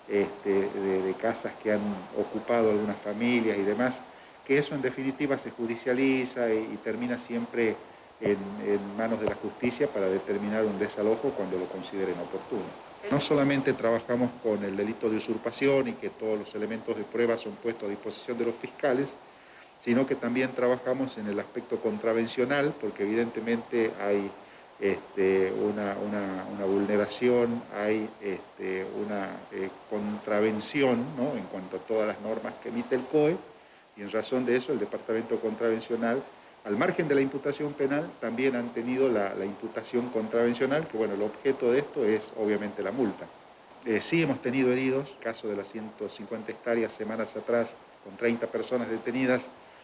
de casas que han ocupado algunas familias y demás, que eso en definitiva se judicializa y termina siempre en manos de la justicia para determinar un desalojo cuando lo consideren oportuno. No solamente trabajamos con el delito de usurpación y que todos los elementos de prueba son puestos a disposición de los fiscales, sino que también trabajamos en el aspecto contravencional, porque evidentemente hay una vulneración, hay una contravención, ¿no? En cuanto a todas las normas que emite el COE, y en razón de eso el Departamento Contravencional, al margen de la imputación penal, también han tenido la imputación contravencional, que bueno, el objeto de esto es obviamente la multa. Sí hemos tenido heridos, caso de las 150 hectáreas semanas atrás, con 30 personas detenidas,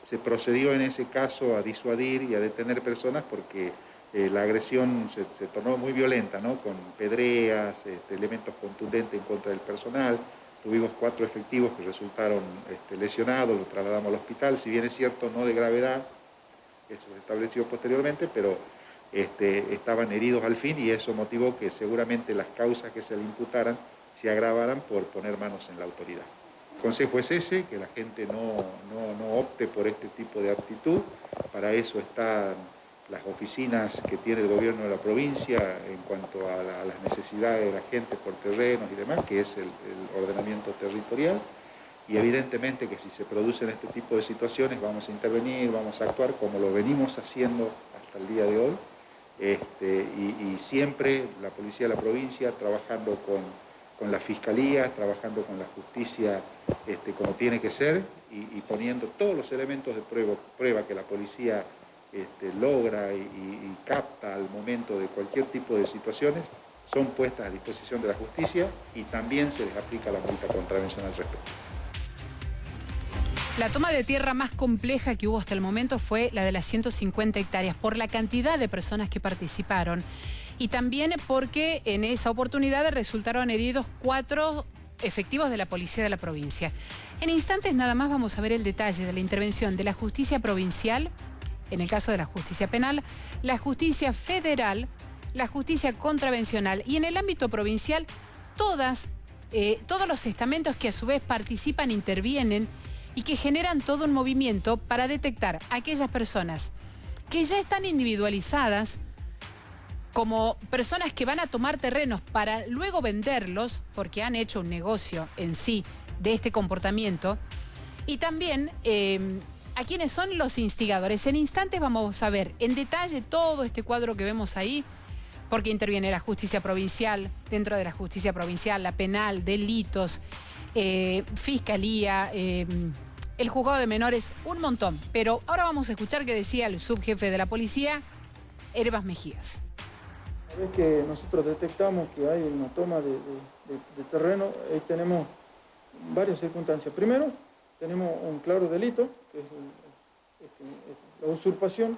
se procedió en ese caso a disuadir y a detener personas porque la agresión se tornó muy violenta, ¿no? Con pedreas, elementos contundentes en contra del personal. Tuvimos 4 efectivos que resultaron lesionados, los trasladamos al hospital, si bien es cierto no de gravedad, eso se estableció posteriormente, pero estaban heridos al fin y eso motivó que seguramente las causas que se le imputaran se agravaran por poner manos en la autoridad. El consejo es ese, que la gente no opte por este tipo de actitud. Para eso están las oficinas que tiene el gobierno de la provincia en cuanto a las necesidades de la gente por terrenos y demás, que es el ordenamiento territorial. Y evidentemente que si se producen este tipo de situaciones vamos a intervenir, vamos a actuar como lo venimos haciendo hasta el día de hoy. Y siempre la policía de la provincia trabajando con la fiscalía, trabajando con la justicia como tiene que ser y poniendo todos los elementos de prueba que la policía logra y capta al momento de cualquier tipo de situaciones, son puestas a disposición de la justicia y también se les aplica la multa contravencional al respecto. La toma de tierra más compleja que hubo hasta el momento fue la de las 150 hectáreas, por la cantidad de personas que participaron. Y también porque en esa oportunidad resultaron heridos 4 efectivos de la policía de la provincia. En instantes nada más vamos a ver el detalle de la intervención de la justicia provincial, en el caso de la justicia penal, la justicia federal, la justicia contravencional y en el ámbito provincial todos los estamentos que a su vez participan, intervienen y que generan todo un movimiento para detectar a aquellas personas que ya están individualizadas como personas que van a tomar terrenos para luego venderlos, porque han hecho un negocio en sí de este comportamiento, y también a quiénes son los instigadores. En instantes vamos a ver en detalle todo este cuadro que vemos ahí, porque interviene la justicia provincial, dentro de la justicia provincial, la penal, delitos, fiscalía, el juzgado de menores, un montón. Pero ahora vamos a escuchar qué decía el subjefe de la policía, Herbas Mejías. Una vez que nosotros detectamos que hay una toma de terreno, ahí tenemos varias circunstancias. Primero, tenemos un claro delito, que es la usurpación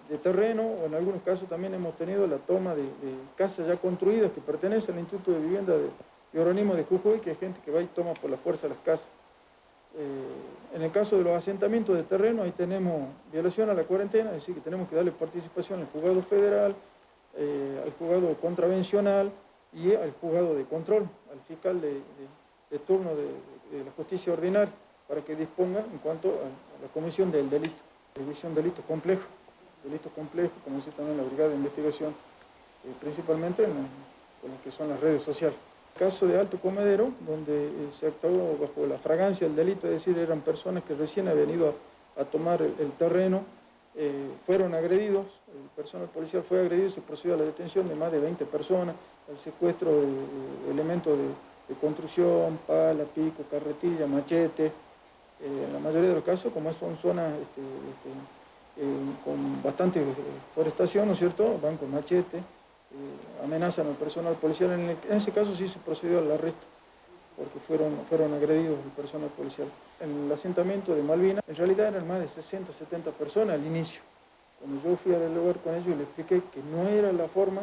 de terreno, o en algunos casos también hemos tenido la toma de casas ya construidas que pertenecen al Instituto de Vivienda de Organismo de Jujuy, que es gente que va y toma por la fuerza las casas. En el caso de los asentamientos de terreno, ahí tenemos violación a la cuarentena, es decir, que tenemos que darle participación al juzgado federal, al juzgado contravencional y al juzgado de control, al fiscal de turno de la justicia ordinaria, para que disponga en cuanto a la comisión del delito. Revisión delitos complejos, como dice también la Brigada de Investigación, principalmente con lo que son las redes sociales. Caso de Alto Comedero, donde se actuó bajo la fragancia del delito, es decir, eran personas que recién habían venido a tomar el terreno, fueron agredidos, el personal policial fue agredido y se procedió a la detención de más de 20 personas, al secuestro de elementos de construcción, pala, pico, carretilla, machete. En la mayoría de los casos, como son zonas con bastante forestación, ¿no es cierto?, van con machete, amenazan al personal policial. En ese caso sí se procedió al arresto, porque fueron agredidos el personal policial. En el asentamiento de Malvinas, en realidad eran más de 60, 70 personas al inicio. Cuando yo fui al lugar con ellos, les expliqué que no era la forma,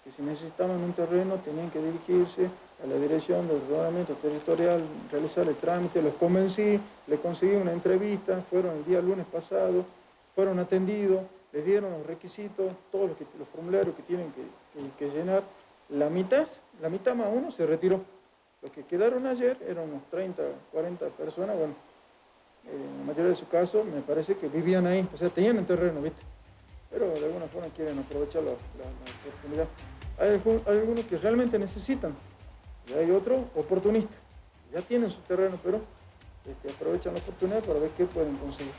que si necesitaban un terreno tenían que dirigirse a la dirección del ordenamiento territorial, realizar el trámite. Los convencí, les conseguí una entrevista, fueron el día lunes pasado, fueron atendidos, les dieron los requisitos, todos los formularios que tienen que llenar. La mitad más uno se retiró. Los que quedaron ayer eran unos 30, 40 personas, bueno, en la mayoría de sus casos me parece que vivían ahí, o sea, tenían el terreno, ¿viste? Pero de alguna forma quieren aprovechar la oportunidad. Hay algunos que realmente necesitan, y hay otros oportunistas, ya tienen su terreno, pero aprovechan la oportunidad para ver qué pueden conseguir.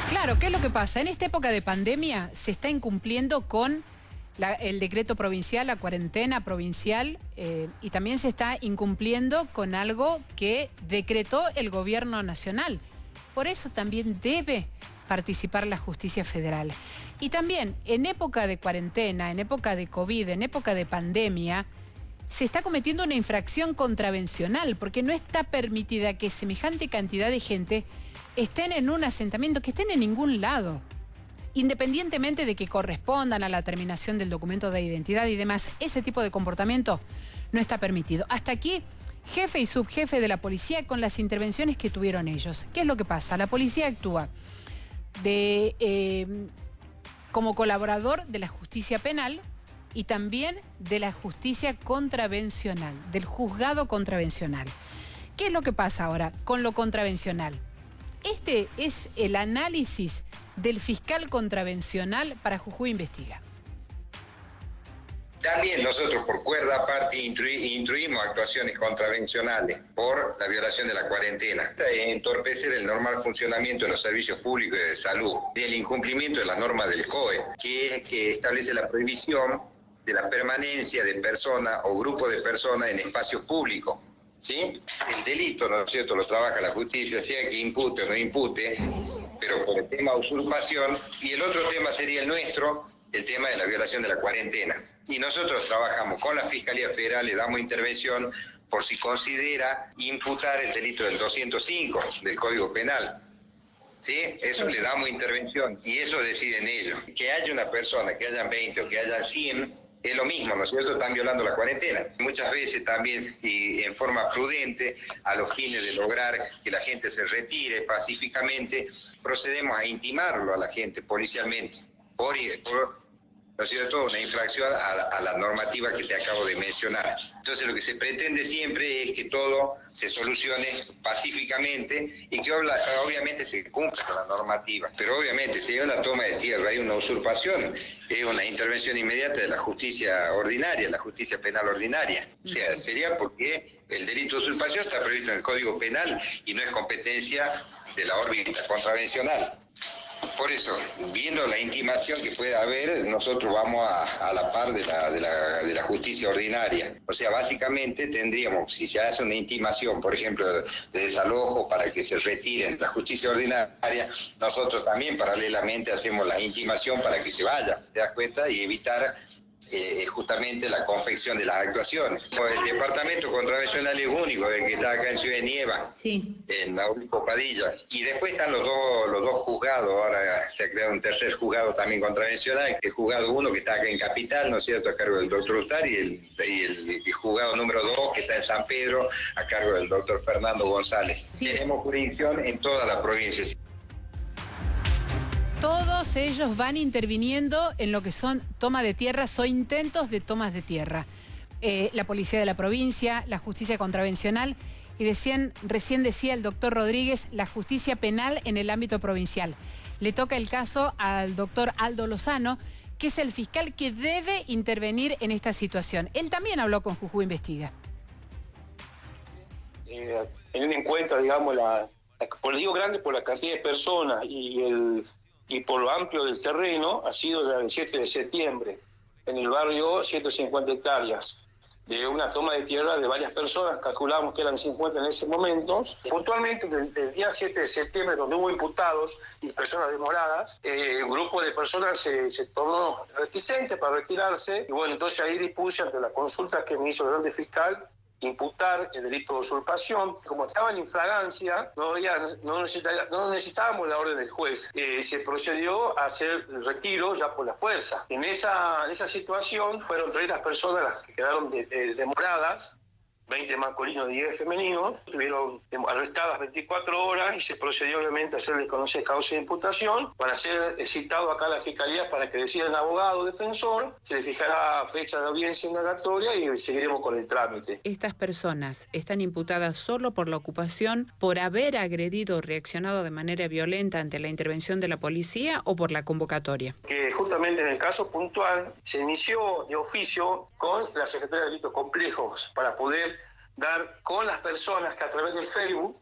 Claro, ¿qué es lo que pasa? En esta época de pandemia se está incumpliendo con el decreto provincial, la cuarentena provincial, y también se está incumpliendo con algo que decretó el gobierno nacional. Por eso también debe participar la justicia federal. Y también en época de cuarentena, en época de COVID, en época de pandemia, se está cometiendo una infracción contravencional, porque no está permitida que semejante cantidad de gente estén en un asentamiento, que estén en ningún lado. Independientemente de que correspondan a la terminación del documento de identidad y demás, ese tipo de comportamiento no está permitido. Hasta aquí, jefe y subjefe de la policía con las intervenciones que tuvieron ellos. ¿Qué es lo que pasa? La policía actúa como colaborador de la justicia penal y también de la justicia contravencional, del juzgado contravencional. ¿Qué es lo que pasa ahora con lo contravencional? Este es el análisis del fiscal contravencional para Jujuy Investiga. También nosotros por cuerda aparte instruimos actuaciones contravencionales por la violación de la cuarentena, entorpecer el normal funcionamiento de los servicios públicos y de salud, del incumplimiento de las normas del COE, que establece la prohibición de la permanencia de personas o grupos de personas en espacios públicos. ¿Sí? El delito, ¿no es cierto?, lo trabaja la justicia, sea que impute o no impute, pero por el tema de usurpación, y el otro tema sería el nuestro, el tema de la violación de la cuarentena. Y nosotros trabajamos con la Fiscalía Federal, le damos intervención por si considera imputar el delito del 205 del Código Penal. ¿Sí? Eso le damos intervención y eso deciden ellos. Que haya una persona, que hayan 20 o que haya 100, es lo mismo, ¿no es cierto? Están violando la cuarentena. Muchas veces también, y en forma prudente, a los fines de lograr que la gente se retire pacíficamente, procedemos a intimarlo a la gente policialmente, por ¿no es cierto?, una infracción a la normativa que te acabo de mencionar. Entonces lo que se pretende siempre es que todo se solucione pacíficamente y que obviamente se cumpla con la normativa. Pero obviamente si hay una toma de tierra, hay una usurpación, es una intervención inmediata de la justicia ordinaria, la justicia penal ordinaria. O sea, sería porque el delito de usurpación está previsto en el Código Penal y no es competencia de la órbita contravencional. Por eso, viendo la intimación que pueda haber, nosotros vamos a la par de la justicia ordinaria. O sea, básicamente tendríamos, si se hace una intimación, por ejemplo, de desalojo para que se retiren la justicia ordinaria, nosotros también paralelamente hacemos la intimación para que se vaya, ¿te das cuenta? Y evitar justamente la confección de las actuaciones. El departamento contravencional es único, el que está acá en Ciudad de Nieva, sí, en Aurico Padilla. Y después están los dos juzgados, ahora se ha creado un tercer juzgado también contravencional, el juzgado 1 que está acá en Capital, ¿no es cierto?, a cargo del doctor Ustari, y el juzgado número 2 que está en San Pedro, a cargo del doctor Fernando González. Sí. Tenemos jurisdicción en toda la provincia. Todos ellos van interviniendo en lo que son toma de tierras o intentos de tomas de tierra. La policía de la provincia, la justicia contravencional y recién decía el doctor Rodríguez, la justicia penal en el ámbito provincial. Le toca el caso al doctor Aldo Lozano, que es el fiscal que debe intervenir en esta situación. Él también habló con Jujuy Investiga. Teniendo en cuenta, digamos, por digo grande por la cantidad de personas y por lo amplio del terreno, ha sido el 7 de septiembre, en el barrio 150 hectáreas, de una toma de tierra de varias personas, calculamos que eran 50 en ese momento. Puntualmente, del día 7 de septiembre, donde hubo imputados y personas demoradas, un grupo de personas se tornó reticente para retirarse, y bueno, entonces ahí dispuse ante la consulta que me hizo el grande fiscal, imputar el delito de usurpación. Como estaba en infragancia, no necesitábamos la orden del juez. Se procedió a hacer el retiro ya por la fuerza. En esa situación fueron 30 personas las que quedaron demoradas, 20 masculinos y 10 femeninos, estuvieron arrestadas 24 horas y se procedió obviamente a hacerles conocer causa de imputación para ser citado acá a la Fiscalía para que decida el abogado defensor, se le fijará fecha de audiencia indagatoria y seguiremos con el trámite. Estas personas están imputadas solo por la ocupación, por haber agredido o reaccionado de manera violenta ante la intervención de la policía o por la convocatoria. Que justamente en el caso puntual se inició de oficio con la Secretaría de Delitos Complejos para poder dar con las personas que a través del Facebook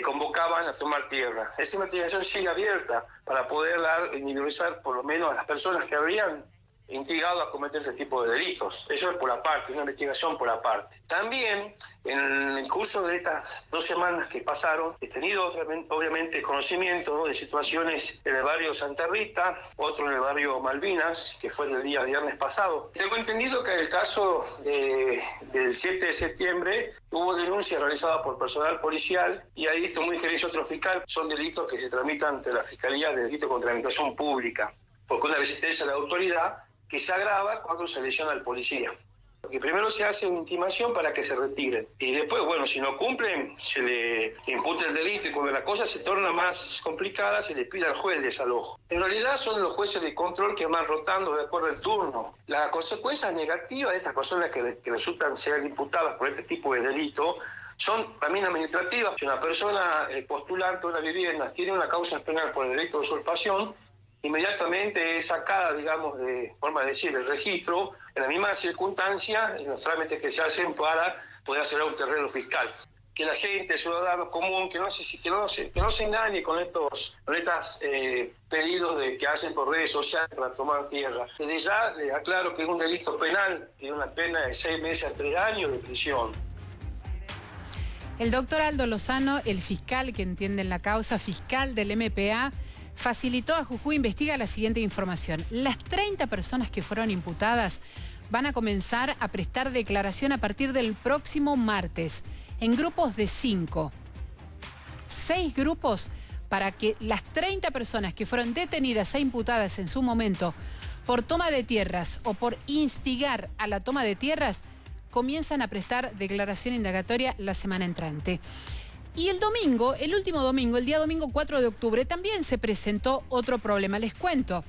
convocaban a tomar tierra. Esa investigación sigue abierta para poder individualizar por lo menos a las personas que habrían instigado a cometer este tipo de delitos. Eso es por aparte, una investigación por aparte. También, en el curso de estas 2 semanas que pasaron, he tenido obviamente conocimiento, ¿no?, de situaciones en el barrio Santa Rita, otro en el barrio Malvinas, que fue el día viernes pasado. Tengo entendido que en el caso del 7 de septiembre hubo denuncias realizadas por personal policial y hay delitos muy injerencia otro fiscal. Son delitos que se tramitan ante la Fiscalía de Delito contra la Administración Pública, porque una resistencia a la autoridad que se agrava cuando se lesiona al policía. Porque primero se hace una intimación para que se retiren. Y después, bueno, si no cumplen, se le imputa el delito y cuando la cosa se torna más complicada, se le pide al juez el desalojo. En realidad son los jueces de control que van rotando de acuerdo al turno. Las consecuencias negativas de estas personas que resultan ser imputadas por este tipo de delito son también administrativas. Si una persona postulante de una vivienda tiene una causa penal por el delito de usurpación, inmediatamente es sacada, digamos, de forma de decir, el registro, en la misma circunstancia, en los trámites que se hacen para poder hacer un terreno fiscal. Que la gente, el ciudadano común, que no se engañe con estos pedidos que hacen por redes sociales para tomar tierra. Desde ya les aclaro que es un delito penal, tiene una pena de 6 meses a 3 años de prisión. El doctor Aldo Lozano, el fiscal que entiende en la causa, fiscal del MPA, facilitó a Jujuy Investiga la siguiente información. Las 30 personas que fueron imputadas van a comenzar a prestar declaración a partir del próximo martes, en grupos de 5. 6 grupos para que las 30 personas que fueron detenidas e imputadas en su momento por toma de tierras o por instigar a la toma de tierras comienzan a prestar declaración indagatoria la semana entrante. Y el domingo, el último domingo, el día domingo 4 de octubre, también se presentó otro problema. Les cuento.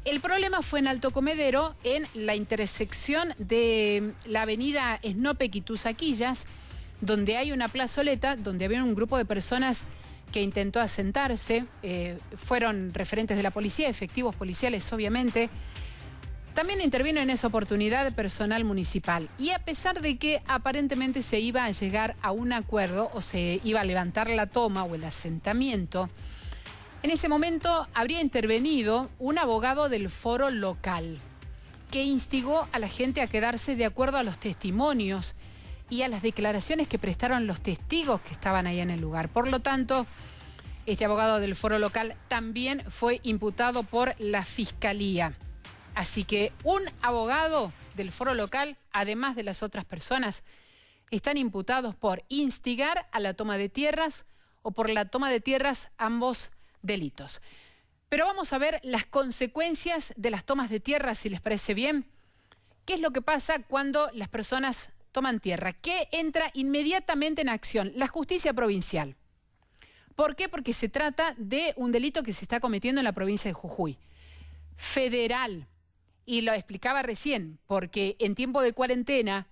El problema fue en Alto Comedero, en la intersección de la avenida Snopek y Tusaquillas, donde hay una plazoleta, donde había un grupo de personas que intentó asentarse. Fueron referentes de la policía, efectivos policiales, obviamente. También intervino en esa oportunidad personal municipal. Y a pesar de que aparentemente se iba a llegar a un acuerdo o se iba a levantar la toma o el asentamiento, en ese momento habría intervenido un abogado del foro local que instigó a la gente a quedarse de acuerdo a los testimonios y a las declaraciones que prestaron los testigos que estaban ahí en el lugar. Por lo tanto, este abogado del foro local también fue imputado por la Fiscalía. Así que un abogado del foro local, además de las otras personas, están imputados por instigar a la toma de tierras o por la toma de tierras, ambos delitos. Pero vamos a ver las consecuencias de las tomas de tierra, si les parece bien. ¿Qué es lo que pasa cuando las personas toman tierra? ¿Qué entra inmediatamente en acción? La justicia provincial. ¿Por qué? Porque se trata de un delito que se está cometiendo en la provincia de Jujuy. Federal. Y lo explicaba recién, porque en tiempo de cuarentena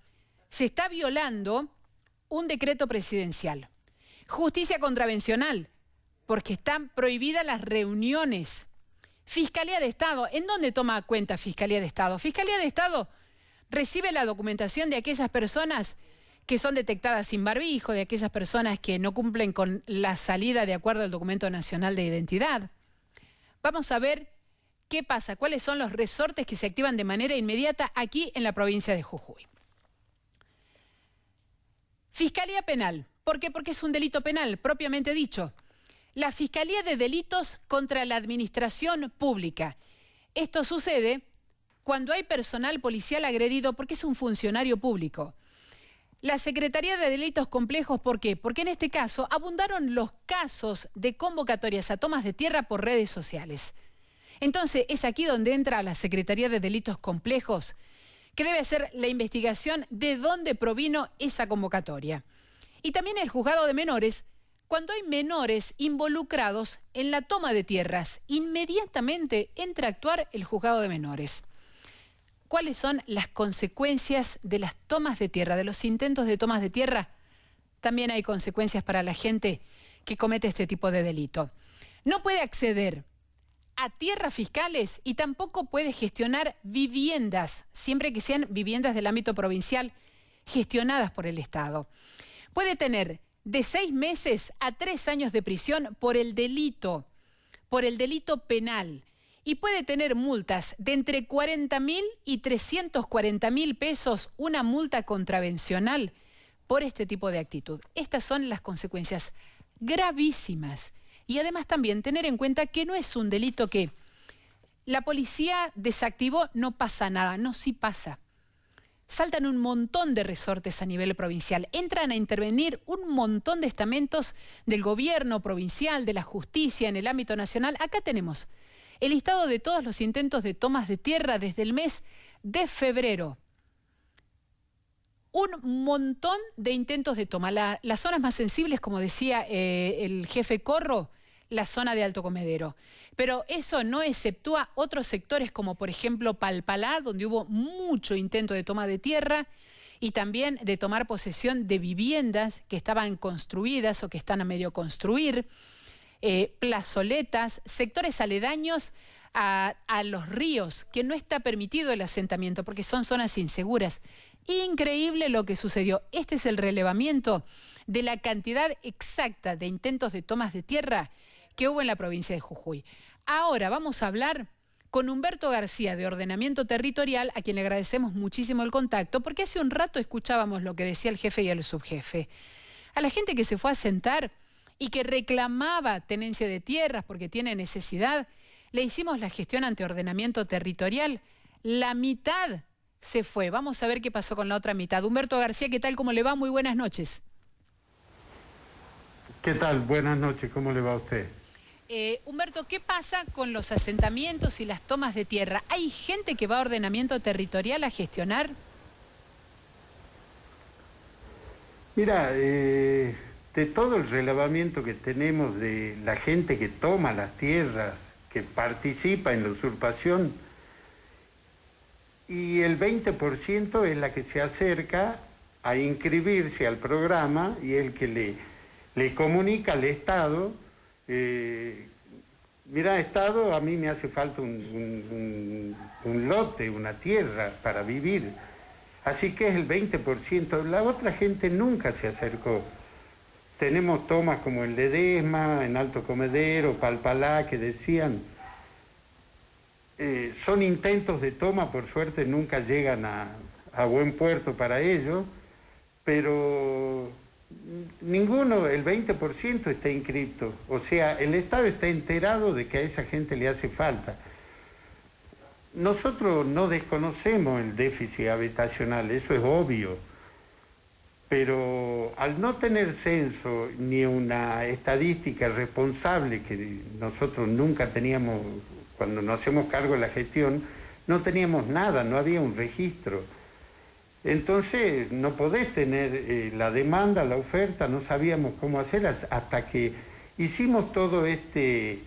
se está violando un decreto presidencial. Justicia contravencional, porque están prohibidas las reuniones. Fiscalía de Estado, ¿en dónde toma cuenta Fiscalía de Estado? Fiscalía de Estado recibe la documentación de aquellas personas que son detectadas sin barbijo, de aquellas personas que no cumplen con la salida de acuerdo al documento nacional de identidad. Vamos a ver qué pasa, cuáles son los resortes que se activan de manera inmediata aquí en la provincia de Jujuy. Fiscalía Penal. ¿Por qué? Porque es un delito penal, propiamente dicho. La Fiscalía de Delitos contra la Administración Pública. Esto sucede cuando hay personal policial agredido porque es un funcionario público. La Secretaría de Delitos Complejos, ¿por qué? Porque en este caso abundaron los casos de convocatorias a tomas de tierra por redes sociales. Entonces es aquí donde entra la Secretaría de Delitos Complejos, que debe hacer la investigación de dónde provino esa convocatoria. Y también el Juzgado de Menores, cuando hay menores involucrados en la toma de tierras, inmediatamente entra a actuar el Juzgado de Menores. ¿Cuáles son las consecuencias de las tomas de tierra, de los intentos de tomas de tierra? También hay consecuencias para la gente que comete este tipo de delito. No puede acceder a tierras fiscales y tampoco puede gestionar viviendas, siempre que sean viviendas del ámbito provincial gestionadas por el Estado. Puede tener de 6 meses a 3 años de prisión por el delito penal. Y puede tener multas de entre 40.000 y 340.000 pesos, una multa contravencional por este tipo de actitud. Estas son las consecuencias gravísimas. Y además también tener en cuenta que no es un delito que la policía desactivó, no pasa nada, no, sí pasa. Saltan un montón de resortes a nivel provincial, entran a intervenir un montón de estamentos del gobierno provincial, de la justicia en el ámbito nacional. Acá tenemos el listado de todos los intentos de tomas de tierra desde el mes de febrero. Un montón de intentos de toma. Las zonas más sensibles, como decía el jefe Corro, la zona de Alto Comedero. Pero eso no exceptúa otros sectores como por ejemplo Palpalá, donde hubo mucho intento de toma de tierra y también de tomar posesión de viviendas que estaban construidas o que están a medio construir, plazoletas, sectores aledaños a los ríos, que no está permitido el asentamiento porque son zonas inseguras. Increíble lo que sucedió. Este es el relevamiento de la cantidad exacta de intentos de tomas de tierra que hubo en la provincia de Jujuy. Ahora vamos a hablar con Humberto García de Ordenamiento Territorial, a quien le agradecemos muchísimo el contacto, porque hace un rato escuchábamos lo que decía el jefe y el subjefe. A la gente que se fue a asentar y que reclamaba tenencia de tierras porque tiene necesidad, le hicimos la gestión ante Ordenamiento Territorial. La mitad se fue. Vamos a ver qué pasó con la otra mitad. Humberto García, ¿qué tal? ¿Cómo le va? Muy buenas noches. ¿Qué tal? Buenas noches. ¿Cómo le va a usted? Humberto, ¿qué pasa con los asentamientos y las tomas de tierra? ¿Hay gente que va a Ordenamiento Territorial a gestionar? Mira, de todo el relevamiento que tenemos de la gente que toma las tierras que participa en la usurpación, y el 20% es la que se acerca a inscribirse al programa y el que le comunica al Estado, mira, Estado, a mí me hace falta un lote, una tierra para vivir. Así que es el 20%. La otra gente nunca se acercó. Tenemos tomas como en Ledesma, en Alto Comedero, Palpalá, que decían, son intentos de toma, por suerte nunca llegan a buen puerto para ellos, pero ninguno, el 20% está inscrito. O sea, el Estado está enterado de que a esa gente le hace falta. Nosotros no desconocemos el déficit habitacional, eso es obvio, pero al no tener censo ni una estadística responsable, que nosotros nunca teníamos, cuando nos hacemos cargo de la gestión, no teníamos nada, no había un registro. Entonces no podés tener la demanda, la oferta, no sabíamos cómo hacer hasta que hicimos todo que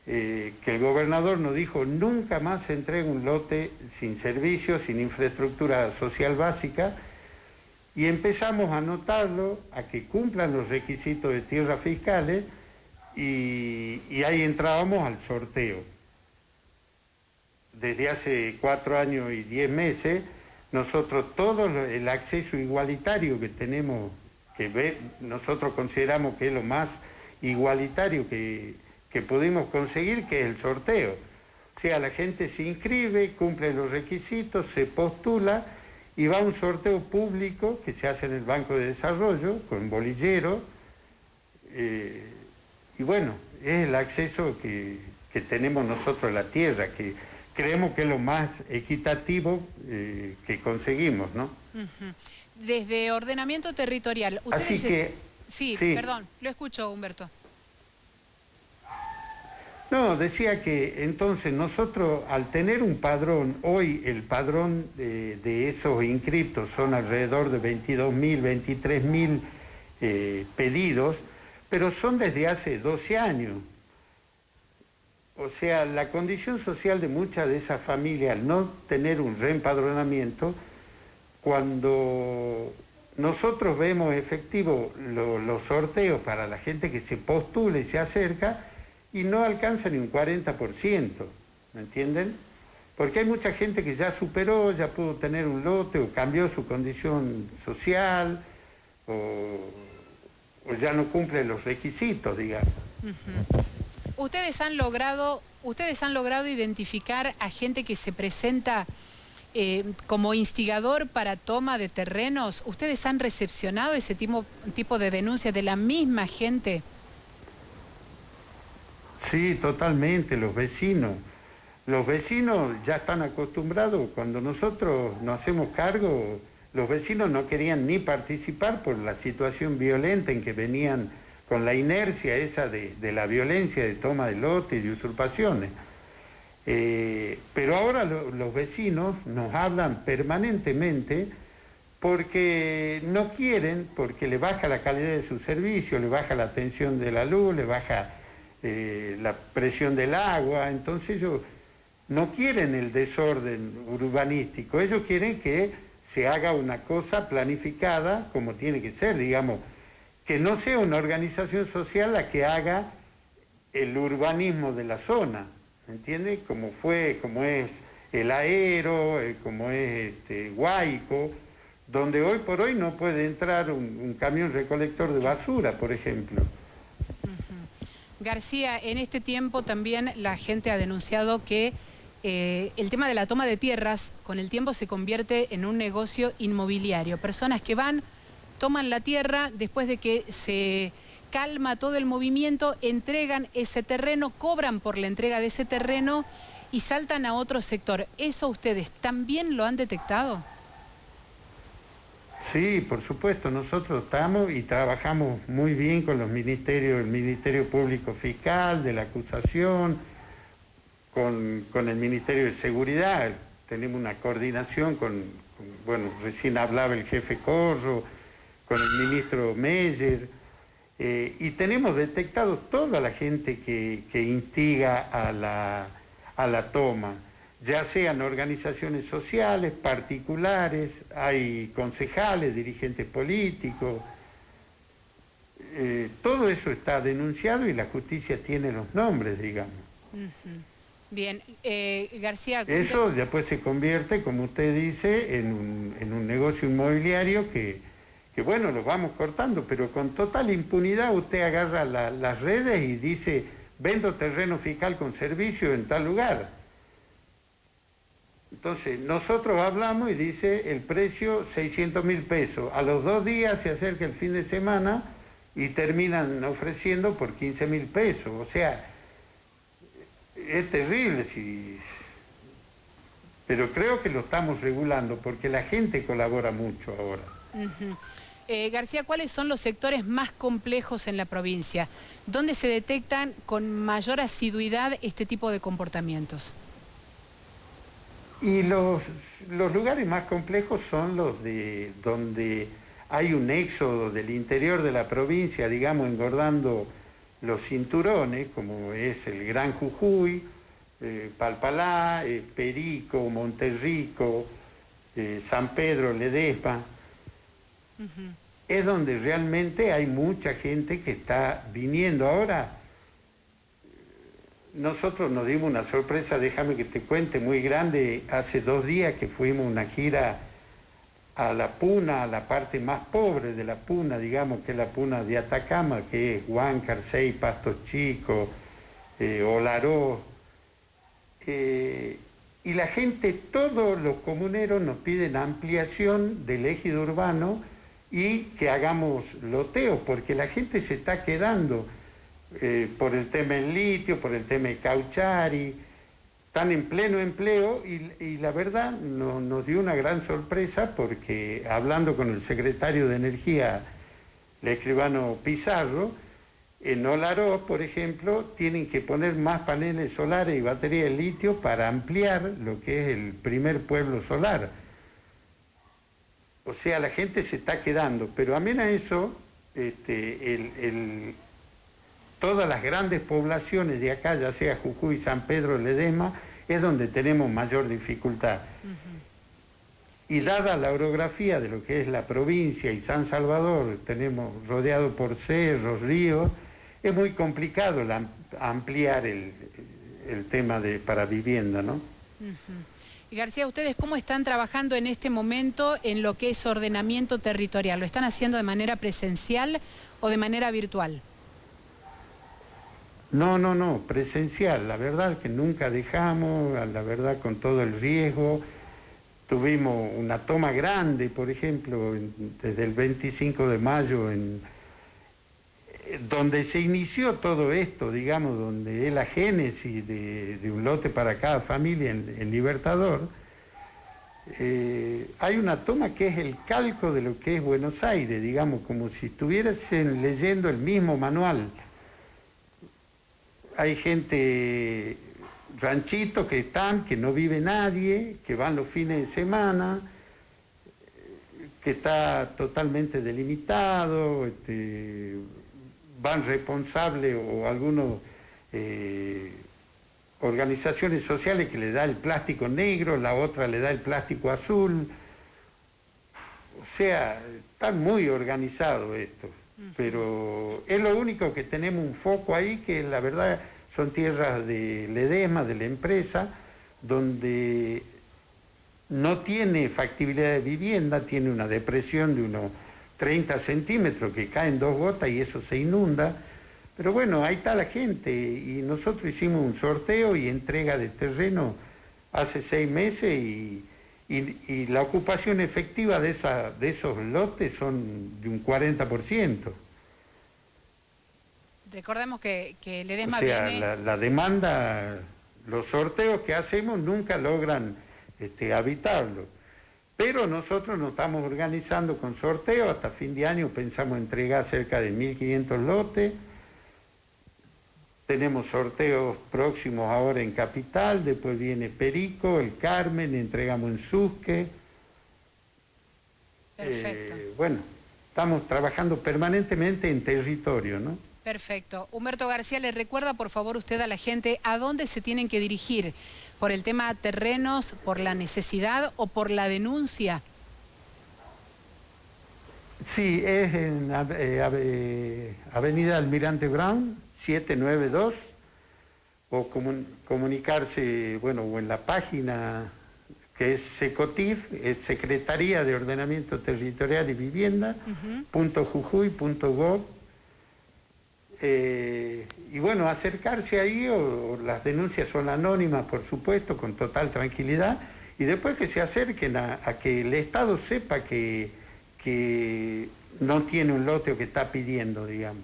el gobernador nos dijo, nunca más se entrega un lote sin servicios, sin infraestructura social básica, y empezamos a anotarlo, a que cumplan los requisitos de tierras fiscales, y ahí entrábamos al sorteo. Desde hace 4 años y 10 meses, nosotros todo el acceso igualitario que tenemos, nosotros consideramos que es lo más igualitario que pudimos conseguir, que es el sorteo. O sea, la gente se inscribe, cumple los requisitos, se postula y va a un sorteo público que se hace en el Banco de Desarrollo, con bolillero, y bueno, es el acceso que tenemos nosotros a la tierra, que creemos que es lo más equitativo que conseguimos, ¿no? Desde ordenamiento territorial, ustedes... Así que... Sí, perdón, lo escucho, Humberto. No, decía que entonces nosotros al tener un padrón, hoy el padrón de esos inscriptos son alrededor de 22.000, 23.000 pedidos, pero son desde hace 12 años. O sea, la condición social de muchas de esas familias, al no tener un reempadronamiento, cuando nosotros vemos efectivo los sorteos para la gente que se postula y se acerca, y no alcanza ni un 40%, ¿me entienden? Porque hay mucha gente que ya superó, ya pudo tener un lote, o cambió su condición social, o ya no cumple los requisitos, digamos. Ustedes han logrado identificar a gente que se presenta como instigador para toma de terrenos. ¿Ustedes han recepcionado ese tipo de denuncias de la misma gente? Sí, totalmente, los vecinos. Los vecinos ya están acostumbrados, cuando nosotros nos hacemos cargo, los vecinos no querían ni participar por la situación violenta en que venían, con la inercia esa de la violencia de toma de lotes y de usurpaciones. Pero ahora los vecinos nos hablan permanentemente porque no quieren, porque le baja la calidad de su servicio, le baja la atención de la luz, le baja la presión del agua. Entonces ellos no quieren el desorden urbanístico, ellos quieren que se haga una cosa planificada como tiene que ser, digamos, que no sea una organización social la que haga el urbanismo de la zona, ¿me entiende? Como es el Aero, como es Guayco, donde hoy por hoy no puede entrar un camión recolector de basura, por ejemplo. García, en este tiempo también la gente ha denunciado que el tema de la toma de tierras con el tiempo se convierte en un negocio inmobiliario. Personas que van, toman la tierra, después de que se calma todo el movimiento, entregan ese terreno, cobran por la entrega de ese terreno y saltan a otro sector. ¿Eso ustedes también lo han detectado? Sí, por supuesto, nosotros estamos y trabajamos muy bien con los ministerios, el Ministerio Público Fiscal, de la acusación, con el Ministerio de Seguridad. Tenemos una coordinación bueno, recién hablaba el jefe Corro, con el ministro Meyer. Y tenemos detectado toda la gente que instiga a la toma, ya sean organizaciones sociales, particulares, hay concejales, dirigentes políticos. Todo eso está denunciado y la justicia tiene los nombres, digamos. Bien, García... Eso después se convierte, como usted dice, en un negocio inmobiliario que bueno, lo vamos cortando, pero con total impunidad usted agarra las redes y dice, vendo terreno fiscal con servicio en tal lugar. Entonces, nosotros hablamos y dice el precio 600.000 pesos. A los 2 días se acerca el fin de semana y terminan ofreciendo por 15.000 pesos. O sea, es terrible, pero creo que lo estamos regulando porque la gente colabora mucho ahora. García, ¿cuáles son los sectores más complejos en la provincia? ¿Dónde se detectan con mayor asiduidad este tipo de comportamientos? Y los lugares más complejos son los de donde hay un éxodo del interior de la provincia, digamos, engordando los cinturones, como es el Gran Jujuy, Palpalá, Perico, Monterrico, San Pedro, Ledesma. Es donde realmente hay mucha gente que está viniendo. Ahora, nosotros nos dimos una sorpresa, déjame que te cuente, muy grande. Hace 2 días que fuimos una gira a la Puna, a la parte más pobre de la Puna, digamos, que es la Puna de Atacama, que es Huáncar, Sey, Pastos Chicos, Olaró. Y la gente, todos los comuneros nos piden ampliación del ejido urbano y que hagamos loteos, porque la gente se está quedando por el tema del litio, por el tema de Cauchari, están en pleno empleo y la verdad nos dio una gran sorpresa porque hablando con el secretario de Energía, el escribano Pizarro, en Olaró, por ejemplo, tienen que poner más paneles solares y baterías de litio para ampliar lo que es el primer pueblo solar. O sea, la gente se está quedando, pero amén a eso, todas las grandes poblaciones de acá, ya sea Jujuy, San Pedro, Ledesma, es donde tenemos mayor dificultad. Y dada la orografía de lo que es la provincia y San Salvador, tenemos rodeado por cerros, ríos, es muy complicado ampliar el tema para vivienda, ¿no? Y García, ¿ustedes cómo están trabajando en este momento en lo que es ordenamiento territorial? ¿Lo están haciendo de manera presencial o de manera virtual? No, presencial. La verdad que nunca dejamos, la verdad con todo el riesgo. Tuvimos una toma grande, por ejemplo, desde el 25 de mayo, donde se inició todo esto, digamos, donde es la génesis de un lote para cada familia en Libertador. Hay una toma que es el calco de lo que es Buenos Aires, digamos, como si estuviesen leyendo el mismo manual. Hay gente, ranchitos que no vive nadie, que van los fines de semana, que está totalmente delimitado, van responsables o algunos organizaciones sociales que le da el plástico negro, la otra le da el plástico azul. O sea, está muy organizado esto. Pero es lo único que tenemos un foco ahí, que la verdad son tierras de Ledesma, de la empresa, donde no tiene factibilidad de vivienda, tiene una depresión de unos 30 centímetros que caen 2 gotas y eso se inunda. Pero bueno, ahí está la gente y nosotros hicimos un sorteo y entrega de terreno hace 6 meses y la ocupación efectiva de esos lotes son de un 40%. Recordemos que Ledesma o sea, viene... la demanda, los sorteos que hacemos nunca logran habitarlo. Pero nosotros nos estamos organizando con sorteos, hasta fin de año pensamos entregar cerca de 1.500 lotes. Tenemos sorteos próximos ahora en Capital, después viene Perico, el Carmen, entregamos en Susque. Perfecto. Bueno, estamos trabajando permanentemente en territorio, ¿no? Perfecto. Humberto García, le recuerda por favor usted a la gente a dónde se tienen que dirigir, por el tema terrenos, por la necesidad o por la denuncia. Sí, es en Avenida Almirante Brown, 792, o comunicarse, bueno, o en la página que es SECOTIF, es Secretaría de Ordenamiento Territorial y Vivienda, .jujuy.gov. Y bueno, acercarse ahí, o las denuncias son anónimas, por supuesto, con total tranquilidad, y después que se acerquen a que el Estado sepa que no tiene un lote o que está pidiendo, digamos.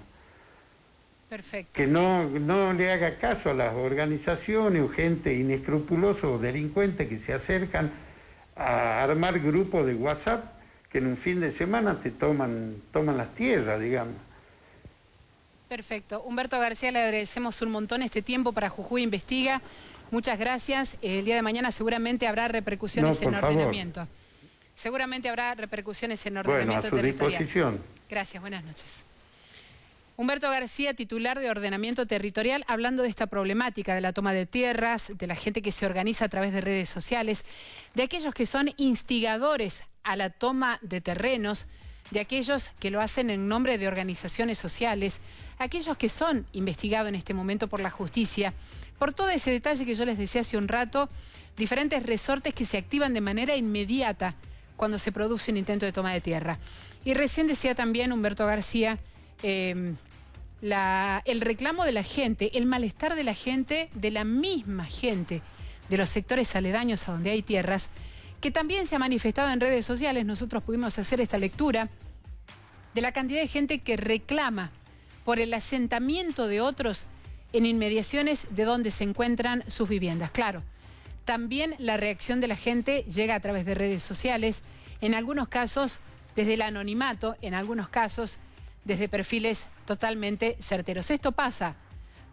Perfecto. Que no le haga caso a las organizaciones o gente inescrupulosa o delincuente que se acercan a armar grupos de WhatsApp que en un fin de semana te toman las tierras, digamos. Perfecto. Humberto García, le agradecemos un montón este tiempo para Jujuy Investiga. Muchas gracias. El día de mañana seguramente habrá repercusiones en ordenamiento. Seguramente habrá repercusiones en ordenamiento territorial. Bueno, a su disposición. Gracias, buenas noches. Humberto García, titular de Ordenamiento Territorial, hablando de esta problemática de la toma de tierras, de la gente que se organiza a través de redes sociales, de aquellos que son instigadores a la toma de terrenos, de aquellos que lo hacen en nombre de organizaciones sociales, aquellos que son investigados en este momento por la justicia, por todo ese detalle que yo les decía hace un rato, diferentes resortes que se activan de manera inmediata cuando se produce un intento de toma de tierra. Y recién decía también Humberto García, el reclamo de la gente, el malestar de la gente, de la misma gente, de los sectores aledaños a donde hay tierras, que también se ha manifestado en redes sociales. Nosotros pudimos hacer esta lectura de la cantidad de gente que reclama por el asentamiento de otros en inmediaciones de donde se encuentran sus viviendas. Claro, también la reacción de la gente llega a través de redes sociales, en algunos casos desde el anonimato, en algunos casos desde perfiles totalmente certeros. Esto pasa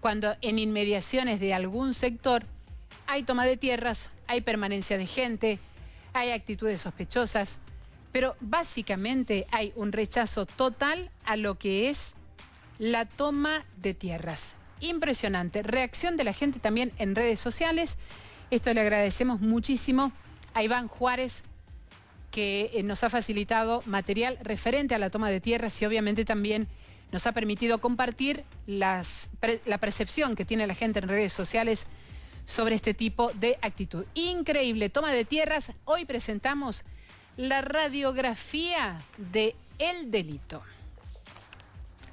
cuando en inmediaciones de algún sector hay toma de tierras, hay permanencia de gente, hay actitudes sospechosas, pero básicamente hay un rechazo total a lo que es la toma de tierras. Impresionante. Reacción de la gente también en redes sociales. Esto le agradecemos muchísimo a Iván Juárez, que nos ha facilitado material referente a la toma de tierras y obviamente también nos ha permitido compartir la percepción que tiene la gente en redes sociales sobre este tipo de actitud. Increíble, toma de tierras. Hoy presentamos la radiografía de el delito.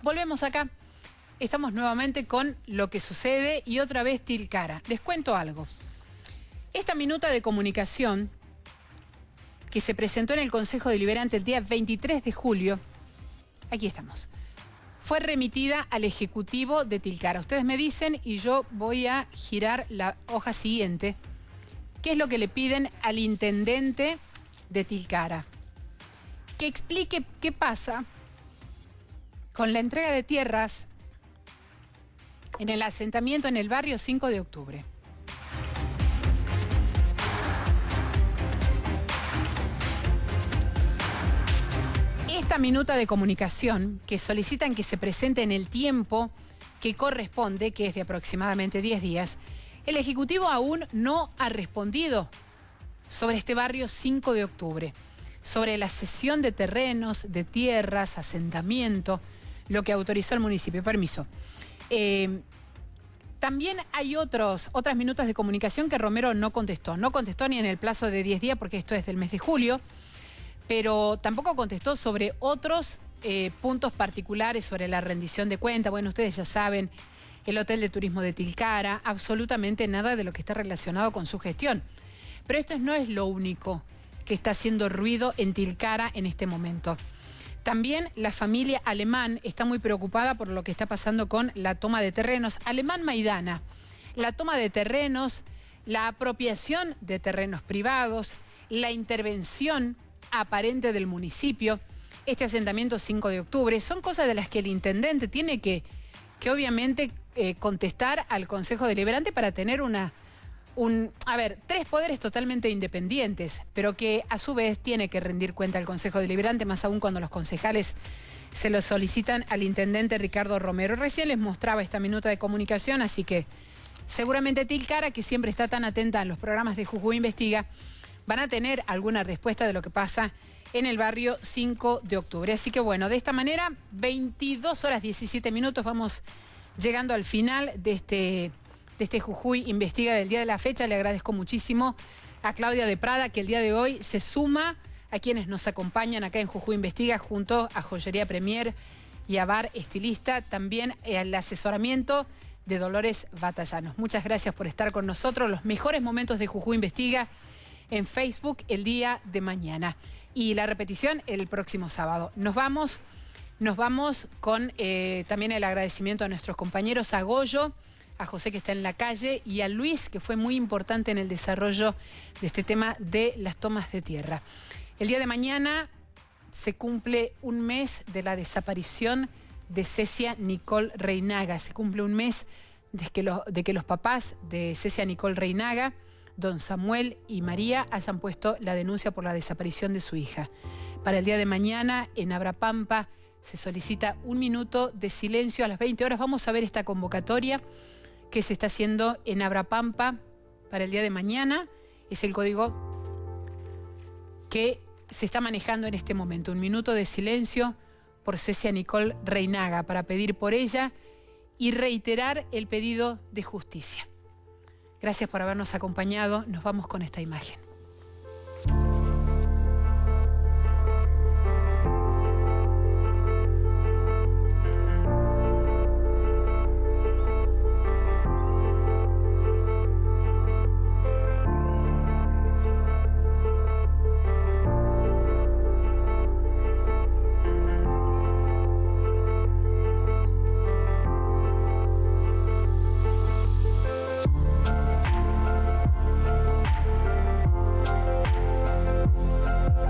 Volvemos acá. Estamos nuevamente con lo que sucede y otra vez Tilcara. Les cuento algo. Esta minuta de comunicación que se presentó en el Consejo Deliberante el día 23 de julio, aquí estamos, fue remitida al Ejecutivo de Tilcara. Ustedes me dicen y yo voy a girar la hoja siguiente. ¿Qué es lo que le piden al intendente de Tilcara? Que explique qué pasa con la entrega de tierras en el asentamiento en el barrio 5 de octubre. Esta minuta de comunicación que solicitan que se presente en el tiempo que corresponde, que es de aproximadamente 10 días, el Ejecutivo aún no ha respondido sobre este barrio 5 de octubre, sobre la cesión de terrenos, de tierras, asentamiento, lo que autorizó el municipio. Permiso. También hay otras minutas de comunicación que Romero no contestó. No contestó ni en el plazo de 10 días, porque esto es del mes de julio, pero tampoco contestó sobre otros puntos particulares, sobre la rendición de cuenta. Bueno, ustedes ya saben, el Hotel de Turismo de Tilcara, absolutamente nada de lo que está relacionado con su gestión. Pero esto no es lo único que está haciendo ruido en Tilcara en este momento. También la familia Alemán está muy preocupada por lo que está pasando con la toma de terrenos. Alemán Maidana, la toma de terrenos, la apropiación de terrenos privados, la intervención aparente del municipio, este asentamiento 5 de octubre, son cosas de las que el intendente tiene que obviamente contestar al Consejo Deliberante para tener una tres poderes totalmente independientes, pero que a su vez tiene que rendir cuenta al Consejo Deliberante, más aún cuando los concejales se lo solicitan al intendente Ricardo Romero. Recién les mostraba esta minuta de comunicación, así que seguramente Tilcara, que siempre está tan atenta a los programas de Jujuy Investiga, van a tener alguna respuesta de lo que pasa en el barrio 5 de octubre. Así que bueno, de esta manera, 22 horas 17 minutos, vamos llegando al final de este Jujuy Investiga del día de la fecha. Le agradezco muchísimo a Claudia de Prada, que el día de hoy se suma a quienes nos acompañan acá en Jujuy Investiga, junto a Joyería Premier y a Bar Estilista, también el asesoramiento de Dolores Batallanos. Muchas gracias por estar con nosotros. Los mejores momentos de Jujuy Investiga en Facebook el día de mañana. Y la repetición el próximo sábado. Nos vamos con también el agradecimiento a nuestros compañeros, a Goyo, a José, que está en la calle, y a Luis, que fue muy importante en el desarrollo de este tema de las tomas de tierra. El día de mañana se cumple un mes de la desaparición de Cecia Nicole Reinaga. Se cumple un mes de que los papás de Cecia Nicole Reinaga, don Samuel y María, hayan puesto la denuncia por la desaparición de su hija. Para el día de mañana, en Abrapampa, se solicita 1 minuto de silencio a las 20 horas. Vamos a ver esta convocatoria que se está haciendo en Abrapampa para el día de mañana. Es el código que se está manejando en este momento. 1 minuto de silencio por Cecia Nicole Reinaga, para pedir por ella y reiterar el pedido de justicia. Gracias por habernos acompañado. Nos vamos con esta imagen.